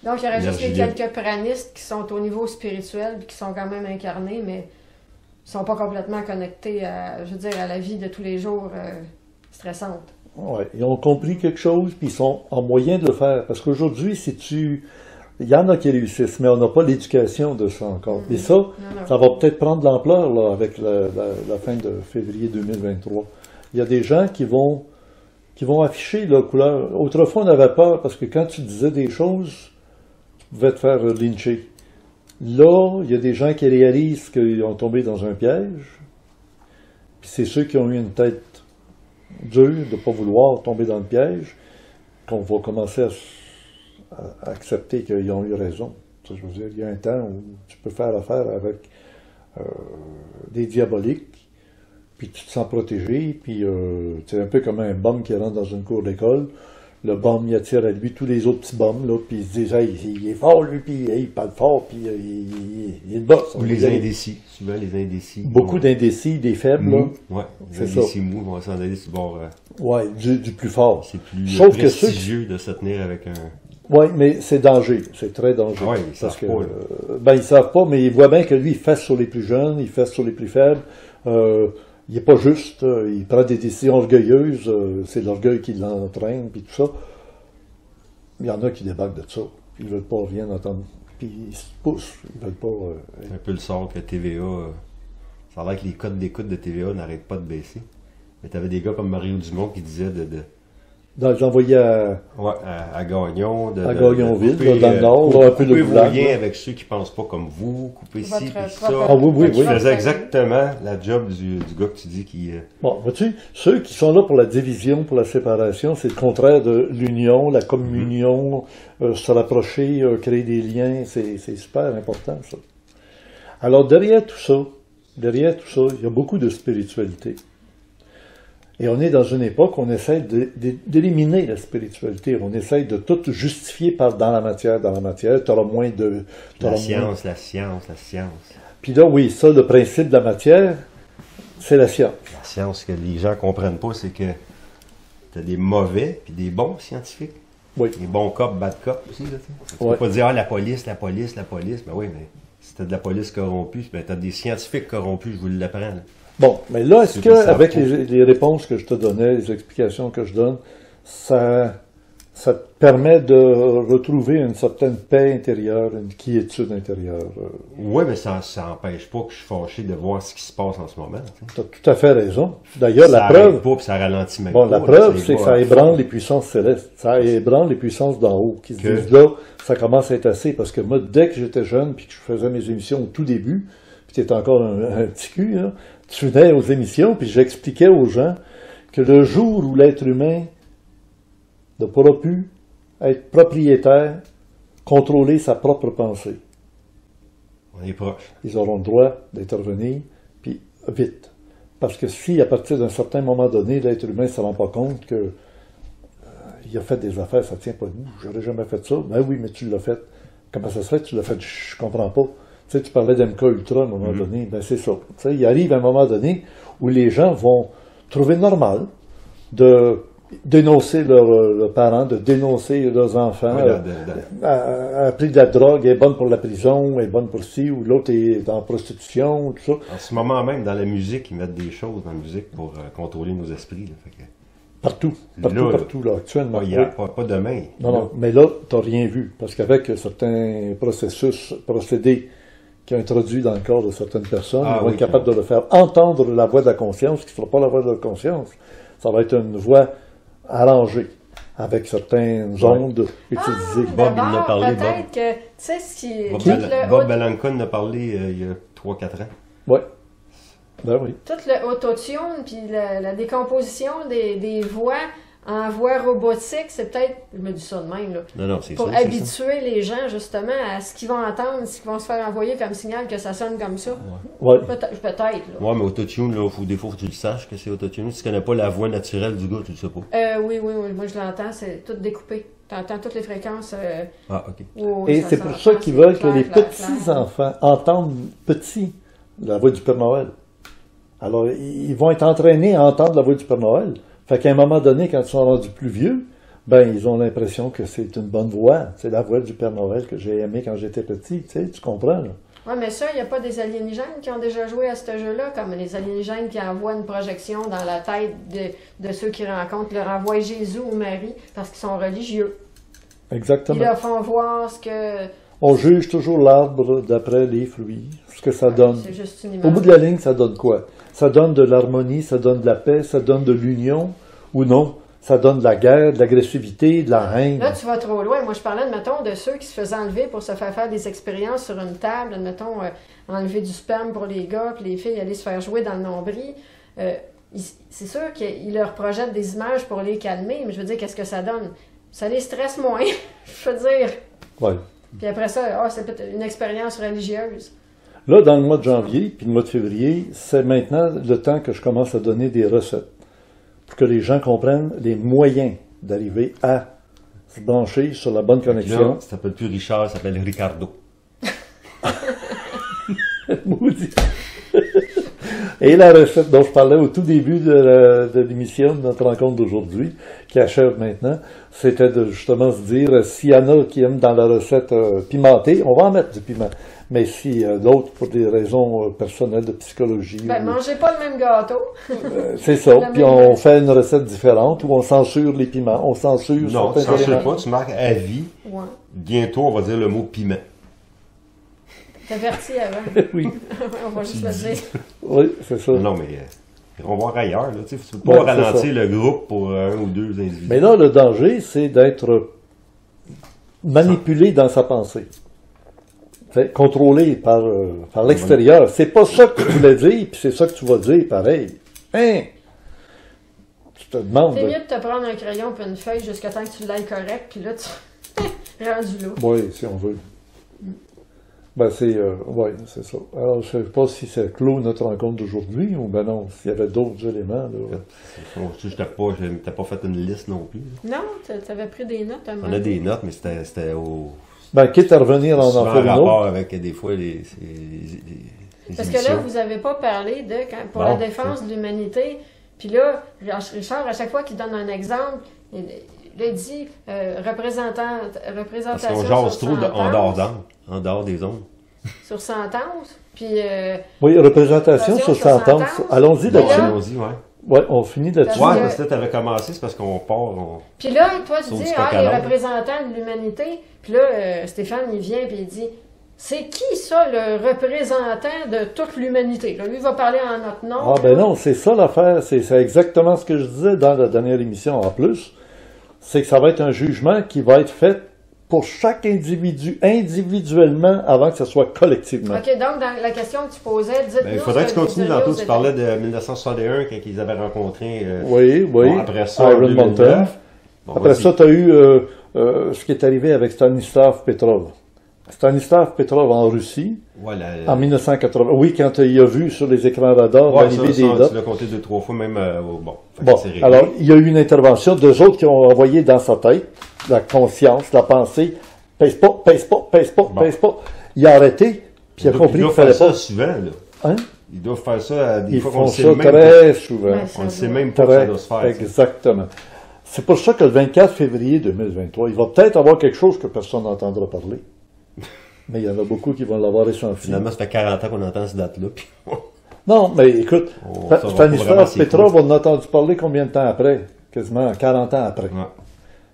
Donc, il y aurait juste les Énergie quelques pranistes qui sont au niveau spirituel et qui sont quand même incarnés, mais qui sont pas complètement connectés à, je veux dire, à la vie de tous les jours stressante. Ouais, ils ont compris quelque chose, puis ils sont en moyen de le faire. Parce qu'aujourd'hui, si tu... Il y en a qui réussissent, mais on n'a pas l'éducation de ça encore. Et ça, Non. ça va peut-être prendre de l'ampleur là, avec la fin de février 2023. Il y a des gens qui vont afficher leur couleur. Autrefois, on avait peur parce que quand tu disais des choses, tu pouvais te faire lyncher. Là, il y a des gens qui réalisent qu'ils ont tombé dans un piège. Puis c'est ceux qui ont eu une tête dure de ne pas vouloir tomber dans le piège qu'on va commencer à accepter qu'ils ont eu raison. Ça, je veux dire, il y a un temps où tu peux faire affaire avec des diaboliques, puis tu te sens protégé, puis c'est un peu comme un bum qui rentre dans une cour d'école. Le bum, il attire à lui tous les autres petits bums, là, puis il se dit, hey, il est fort, lui, puis hey, il parle fort, puis il est de boss. Ou les indécis, souvent les indécis. Beaucoup d'indécis, des faibles, là. Ouais, C'est les indécis mous vont s'en aller sur le bord. Ouais, du plus fort. C'est plus Sauf que ceux qui... prestigieux de se tenir avec un. Oui, mais c'est danger, c'est très dangereux. Ah ouais, ils parce savent que, pas, ben, ils savent pas, mais ils voient bien que lui, il fesse sur les plus jeunes, il fesse sur les plus faibles. Il est pas juste, il prend des décisions orgueilleuses, c'est l'orgueil qui l'entraîne, puis tout ça. Il y en a qui débarquent de ça. Ils veulent pas rien entendre. Puis ils se poussent, ils veulent pas... C'est un peu le sort que TVA. Ça a l'air que les codes d'écoute de TVA n'arrêtent pas de baisser. Mais t'avais des gars comme Mario Dumont qui disaient J'envoyais à à Gagnon, à Gagnonville, couper, dans le Nord, un peu de couper vos boulard, liens là. avec ceux qui pensent pas comme vous, couper ci, Votre puis propre- ça. Ah oui, oui, Fait qu'il oui. faisait exactement la job du gars que tu dis qui. Bon, vois-tu, ceux qui sont là pour la division, pour la séparation, c'est le contraire de l'union, la communion, se rapprocher, créer des liens, c'est super important, ça. Alors, derrière tout ça, il y a beaucoup de spiritualité. Et on est dans une époque où on essaie d'éliminer la spiritualité. On essaie de tout justifier dans la matière. Tu auras moins de... La science. Puis là, oui, ça, le principe de la matière, c'est la science. La science que les gens comprennent pas, c'est que t'as des mauvais puis des bons scientifiques. Oui. Les bons cops, bad cops aussi. Là, tu Ouais. peux pas dire la police. Ben oui, mais si t'as de la police corrompue, ben t'as des scientifiques corrompus, je vous l'apprends. Là. Bon, mais là, est-ce Ceux que qui savent avec pas. les réponses que je te donnais, les explications que je donne, ça te permet de retrouver une certaine paix intérieure, une quiétude intérieure? Oui, mais ça n'empêche pas que je suis fâché de voir ce qui se passe en ce moment. Tu as tout à fait raison. D'ailleurs, Ça la arrête preuve, pas, puis ça ralentit même bon, pas. la preuve, là, c'est que va ça à ébranle fond. les puissances célestes. Ça ébranle les puissances d'en haut, qui se Que- disent là, ça commence à être assez, parce que moi, dès que j'étais jeune, puis que je faisais mes émissions au tout début, puis tu étais encore un petit cul, là, tu venais aux émissions, puis j'expliquais aux gens que le jour où l'être humain ne pourra plus être propriétaire, contrôler sa propre pensée, On est proche. ils auront le droit d'intervenir, puis vite. Parce que si, à partir d'un certain moment donné, l'être humain ne se rend pas compte que il a fait des affaires, ça tient pas debout, j'aurais jamais fait ça. Ben oui, mais tu l'as fait. Comment ça se fait que tu l'as fait? Je comprends pas. Tu sais, tu parlais d'MK Ultra à un moment donné, ben c'est ça. Tu sais, il arrive un moment donné où les gens vont trouver normal de dénoncer leurs parents, de dénoncer leurs enfants. Ouais, A pris de la drogue, elle est bonne pour la prison, elle est bonne pour ci, ou l'autre est en prostitution, tout ça. En ce moment même, dans la musique, ils mettent des choses dans la musique pour contrôler nos esprits. Là. Fait que, Partout, là, actuellement. pas Oui. hier, pas demain. Non, non, mais là, tu n'as rien vu. Parce qu'avec certains procédés qui ont introduit dans le corps de certaines personnes, Ah ils vont oui, être capables de le faire entendre la voix de la conscience, qui ne sera pas la voix de la conscience. Ça va être une voix arrangée. avec certaines ondes utilisées. Bob, il en a D'abord, parlé, Bob. peut-être que, tu sais, ce qui est... Bob Belanca en a parlé il y a 3-4 ans. Oui. Ben oui. Tout le autotune, puis la décomposition des voix en voix robotique, c'est peut-être, je me dis ça de même, là, Non, c'est pour ça. habituer les gens, justement, à ce qu'ils vont entendre, ce qu'ils vont se faire envoyer comme signal, que ça sonne comme ça. Ouais. Peut-être, là. Ouais, mais autotune, là, des fois, faut que tu le saches que c'est autotune. Si tu connais pas la voix naturelle du gars, tu le sais pas. Oui, moi je l'entends, c'est tout découpé. T'entends toutes les fréquences. Ah, ok. Et c'est pour ça qu'ils veulent que les petits-enfants entendent petit la voix du Père Noël. Alors, ils vont être entraînés à entendre la voix du Père Noël. Fait qu'à un moment donné, quand ils sont rendus plus vieux, ben, ils ont l'impression que c'est une bonne voix. C'est la voix du Père Noël que j'ai aimée quand j'étais petit. Tu sais, tu comprends, là? Oui, mais ça, il n'y a pas des alienígènes qui ont déjà joué à ce jeu-là, comme les alienígènes qui envoient une projection dans la tête de ceux qui rencontrent, leur envoient Jésus ou Marie, parce qu'ils sont religieux. Exactement. Ils leur font voir ce que... On juge toujours l'arbre d'après les fruits, ce que ça donne. C'est juste une Au image. bout de la ligne, ça donne quoi? Ça donne de l'harmonie, ça donne de la paix, ça donne de l'union, ou non? Ça donne de la guerre, de l'agressivité, de la haine. Là, tu vas trop loin. Moi, je parlais, admettons, de ceux qui se faisaient enlever pour se faire des expériences sur une table. Admettons, enlever du sperme pour les gars, puis les filles aller se faire jouer dans le nombril. C'est sûr qu'ils leur projettent des images pour les calmer, mais je veux dire, qu'est-ce que ça donne? Ça les stresse moins, je veux dire. Ouais. Puis après ça, c'est peut-être une expérience religieuse. Là, dans le mois de janvier, puis le mois de février, c'est maintenant le temps que je commence à donner des recettes. Pour que les gens comprennent les moyens d'arriver à se brancher sur la bonne Là, connexion. ça s'appelle plus Richard, ça s'appelle Ricardo. Maudit. Et la recette dont je parlais au tout début de l'émission, de notre rencontre d'aujourd'hui, qui achève maintenant, c'était de justement se dire, s'il y en a qui aiment dans la recette pimentée, on va en mettre du piment. Mais si d'autres, pour des raisons personnelles de psychologie, Ben, mangez pas le même gâteau. c'est ça. La Puis même on recette. fait une recette différente où on censure les piments, on censure Non, tu certains censures éléments. pas, tu marques à vie. Ouais. Bientôt, on va dire le mot piment. T'avertis avant. Oui, On va juste le dire. oui, c'est ça. Non, mais on va voir ailleurs. Là, tu peux pas Ouais, c'est ralentir le groupe pour un ou deux individus. Mais là, le danger, c'est d'être manipulé dans sa pensée. C'est contrôlé par l'extérieur. C'est pas ça que tu voulais dire, puis c'est ça que tu vas dire, pareil. Hein? Tu te demandes... C'est mieux de te prendre un crayon et une feuille jusqu'à temps que tu l'ailles correct, puis là, tu rendu là. Oui, si on veut. Ben, oui, c'est ça. Alors, je sais pas si c'est clos notre rencontre d'aujourd'hui, ou ben non, s'il y avait d'autres éléments, là. Je t'ai pas fait une liste non plus. Non, t'avais pris des notes à un On moment a donné. des notes, mais c'était au. Ben, quitte à revenir en souvent faire une rapport autre. avec des fois les Parce que là, émissions. vous n'avez pas parlé de, pour Bon, la défense de l'humanité, puis là, Richard, à chaque fois qu'il donne un exemple, il dit représentation Parce qu'on jase sur trop en sentence, en dehors des ondes. sur sentence, puis Oui, représentation sur sentence. Allons-y Bon, là-dessus. Allons-y, ouais. Ouais, on finit là-dessus. Parce Ouais, que- parce que là, t'avais commencé, c'est parce qu'on part. puis là, toi, tu Sauf dis, du les coq-à-l'âne. représentants de l'humanité, puis là, Stéphane, il vient, puis il dit, c'est qui ça, le représentant de toute l'humanité? Là, lui, il va parler en notre nom. Ah ben non, c'est ça l'affaire. C'est exactement ce que je disais dans la dernière émission en plus. C'est que ça va être un jugement qui va être fait pour chaque individu individuellement avant que ce soit collectivement. OK, donc, dans la question que tu posais, dites-nous... Ben, il faudrait que ce tu continues diriez tantôt. aux Tu parlais de 1961 quand ils avaient rencontré. Oui, oui. Bon, après ça, Iron 2009. Mountain. Bon, Après vas-y. ça, tu as eu ce qui est arrivé avec Stanislav Petrov. Stanislav Petrov en Russie, Ouais, en 1980. Oui, quand il a vu sur les écrans radars ouais, l'arrivée ça, des dots. tu l'as compté 2-3 fois, même. Bon, fait que Bon, c'est réglé. alors, il y a eu une intervention, deux autres qui ont envoyé dans sa tête la conscience, la pensée, pèse pas, pèse pas, pèse pas, Bon. pèse pas. Il a arrêté, puis il a compris qu'il doivent fallait faire pas. ça souvent, là. Hein? Ils doivent faire ça des Ils fois font qu'on sait ça même pas. très souvent. Ouais, On ne sait doit- même pas que ça Très, doit se faire. tu sais. exactement. C'est pour ça que le 24 février 2023, il va peut-être avoir quelque chose que personne n'entendra parler. Mais il y en a beaucoup qui vont l'avoir ressenti. Finalement, ça fait 40 ans qu'on entend cette date-là. Puis Non, mais écoute, On saura pas vraiment Stanislav c'est Petrov, on en a entendu parler combien de temps après? Quasiment 40 ans après. ouais.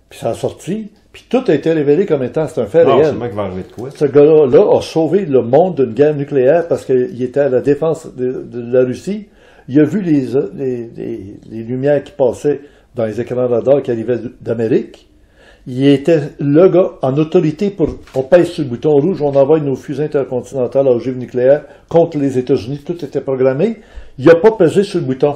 Puis ça a sorti, puis tout a été révélé comme étant, c'est un fait Non, réel. sûrement qu'il va arriver de quoi. Ce gars-là a sauvé le monde d'une guerre nucléaire parce qu'il était à la défense de la Russie. Il a vu les lumières qui passaient dans les écrans radars qui arrivaient d'Amérique. Il était le gars en autorité pour, on pèse sur le bouton rouge, on envoie nos fusées intercontinentales à ogive nucléaire contre les États-Unis, tout était programmé. Il n'a pas pesé sur le bouton.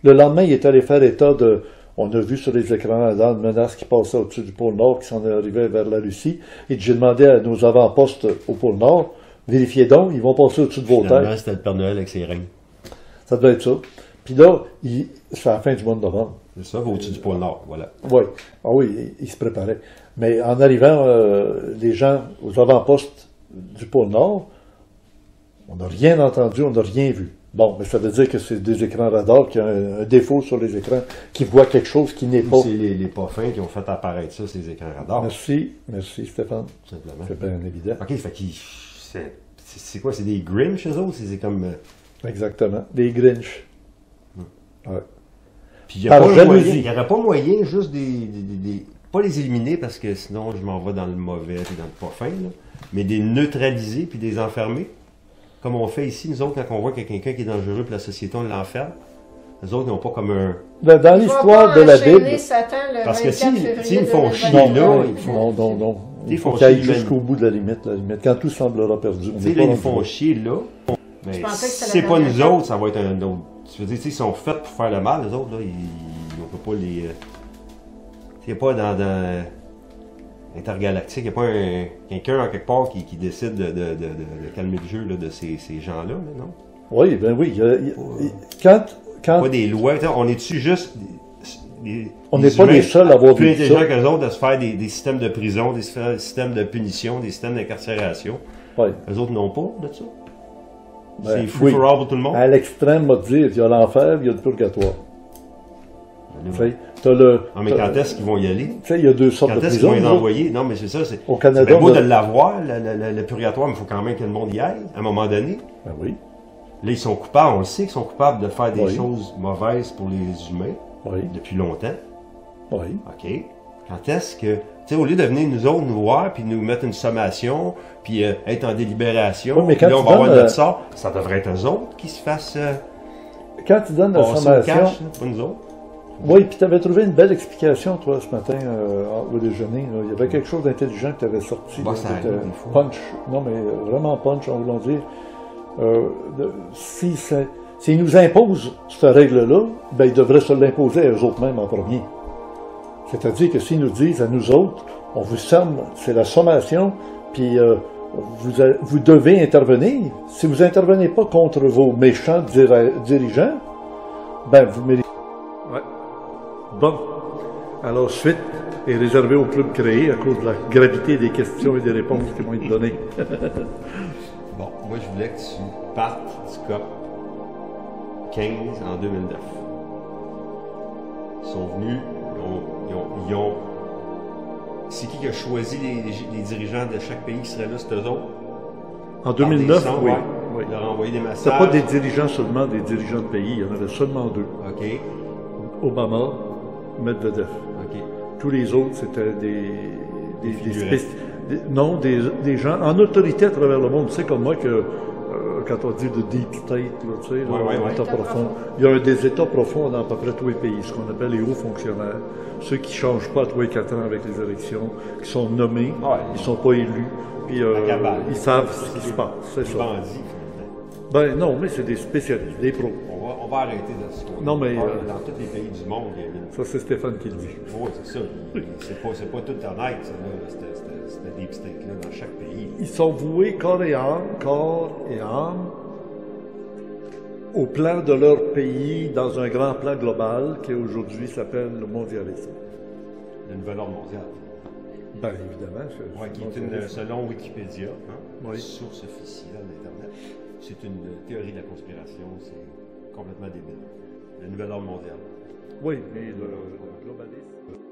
Le lendemain, il est allé faire état de, on a vu sur les écrans radars une menace qui passait au-dessus du pôle Nord, qui s'en arrivait vers la Russie, et j'ai demandé à nos avant-postes au pôle Nord, vérifiez donc, ils vont passer au-dessus de vos têtes. C'était le Père Noël avec ses règnes. Ça devait être ça. Puis là, c'est à la fin du mois de novembre. C'est ça, au-dessus du pôle Nord, voilà. Oui, ah oui, il se préparait. Mais en arrivant, les gens aux avant-postes du pôle Nord, on n'a rien entendu, on n'a rien vu. Bon, mais ça veut dire que c'est des écrans radars qui ont un défaut sur les écrans, qui voient quelque chose qui n'est pas. C'est les pas fins qui ont fait apparaître ça, ces écrans radars. Merci Stéphane. Tout simplement. C'est bien évident. OK, fait qu'ils... C'est quoi, c'est des Grinch, chez eux? C'est comme... Exactement, des Grinch. Ouais. Puis il n'y Par aurait jalousie. pas moyen juste pas les éliminer parce que sinon je m'en vais dans le mauvais et dans le pas fin, là, mais des neutraliser puis des enfermer. Comme on fait ici, nous autres, quand on voit qu'il y a quelqu'un qui est dangereux pour la société, on l'enferme. Les autres, ils n'ont pas comme un... Dans l'histoire de la Bible... Satan le Parce que 24 s'ils février font 2022. chier là, Non. Il faut font qu'ils aillent chier, jusqu'au bout de la limite, Quand tout semblera perdu. Tu sais, là, ils font chier là. Mais Je pensais que si c'était c'est la pas dernière nous fois. autres, ça va être un autre. Tu veux dire, ils sont faits pour faire le mal, les autres, là. On peut pas les. Il n'y a pas dans Intergalactique, il n'y a pas quelqu'un en quelque part qui décide de calmer le jeu là, de ces gens-là, là, non? Oui, ben oui. Quand Pas des lois. On est-tu juste. on n'est pas humains les seuls à avoir plus vu ça. intelligents qu'eux autres de se faire des systèmes de prison, des systèmes de punition, des systèmes d'incarcération. Ouais. Eux autres n'ont pas de ça. Ben, C'est free oui. for all pour tout le monde. À l'extrême, on va te dire, il y a l'enfer, il y a le purgatoire. Tu sais, t'as Non, mais quand est-ce qu'ils vont y aller? Tu sais, il y a deux sortes Quand de est-ce qu'ils prisons. vont les nous autres. envoyer? Non, mais c'est ça. C'est Au Canada, bien beau on de a- l'avoir, le purgatoire, mais il faut quand même que le monde y aille, à un moment donné. Ben oui, Là, ils sont coupables, on le sait qu'ils sont coupables de faire des Oui. choses mauvaises pour les humains oui, depuis longtemps. oui. OK? Quand est-ce que... Tu sais, au lieu de venir nous autres nous voir, puis nous mettre une sommation, puis être en délibération, Oui, mais puis quand là, on tu va avoir donnes, notre sort, ça devrait être eux autres qui se fassent Quand tu donnes la passer au sommation... cash, là, pas nous autres. Oui, puis tu avais trouvé une belle explication, toi, ce matin, au déjeuner. Là. Il y avait quelque chose d'intelligent que tu avais sorti. Bah, là, ça qui arrive était des fois. punch. Non, mais vraiment punch, en voulant dire. S'ils nous imposent cette règle-là, ben, ils devraient se l'imposer à eux-mêmes en premier. C'est-à-dire que s'ils nous disent à nous autres, on vous somme, c'est la sommation, puis vous devez intervenir. Si vous intervenez pas contre vos méchants dirigeants, ben, vous méritez. Ouais. Bon. Alors, suite est réservée au club créé à cause de la gravité des questions et des réponses qui vont être données. Bon, moi, je voulais que tu partes du COP 15 en 2009. Ils sont venus, ils ont... C'est qui a choisi les dirigeants de chaque pays qui seraient là, c'était eux autres? En 2009, Par des oui. sons, Oui. Ils leur ont envoyé des C'était messages. pas des dirigeants seulement, des dirigeants de pays. Il y en avait seulement deux. OK, Obama, Medvedev. OK. Tous les autres, c'était des figurants. non, des gens en autorité à travers le monde. Tu sais, comme moi, que quand on dit de deep state, là, tu sais, là, Ouais. État profond, il y a des États profonds dans à peu près tous les pays, ce qu'on appelle les hauts fonctionnaires. Ceux qui ne changent pas tous les 4 ans avec les élections, qui sont nommés, Ouais. ils ne sont pas élus, puis cabale. ils savent ce qui se passe. C'est Les ça. bandits. Ben non, mais c'est des spécialistes, des pros. On va arrêter de se Non, mais, dans tous les pays du monde, il y a une... Ça, c'est Stéphane qui le dit. Oui, c'est ça. C'est pas tout honnête, ça, là, cette deep state-là, dans chaque pays. Ils sont voués corps et âme au plan de leur pays dans un grand plan global qui aujourd'hui s'appelle le mondialisme. Le nouvel ordre mondial. Ben évidemment. Ouais, qui est une, selon Wikipédia, hein, Oui. source officielle d'Internet, c'est une théorie de la conspiration, c'est complètement débile. Le nouvel ordre mondial. Oui, mais le globalisme.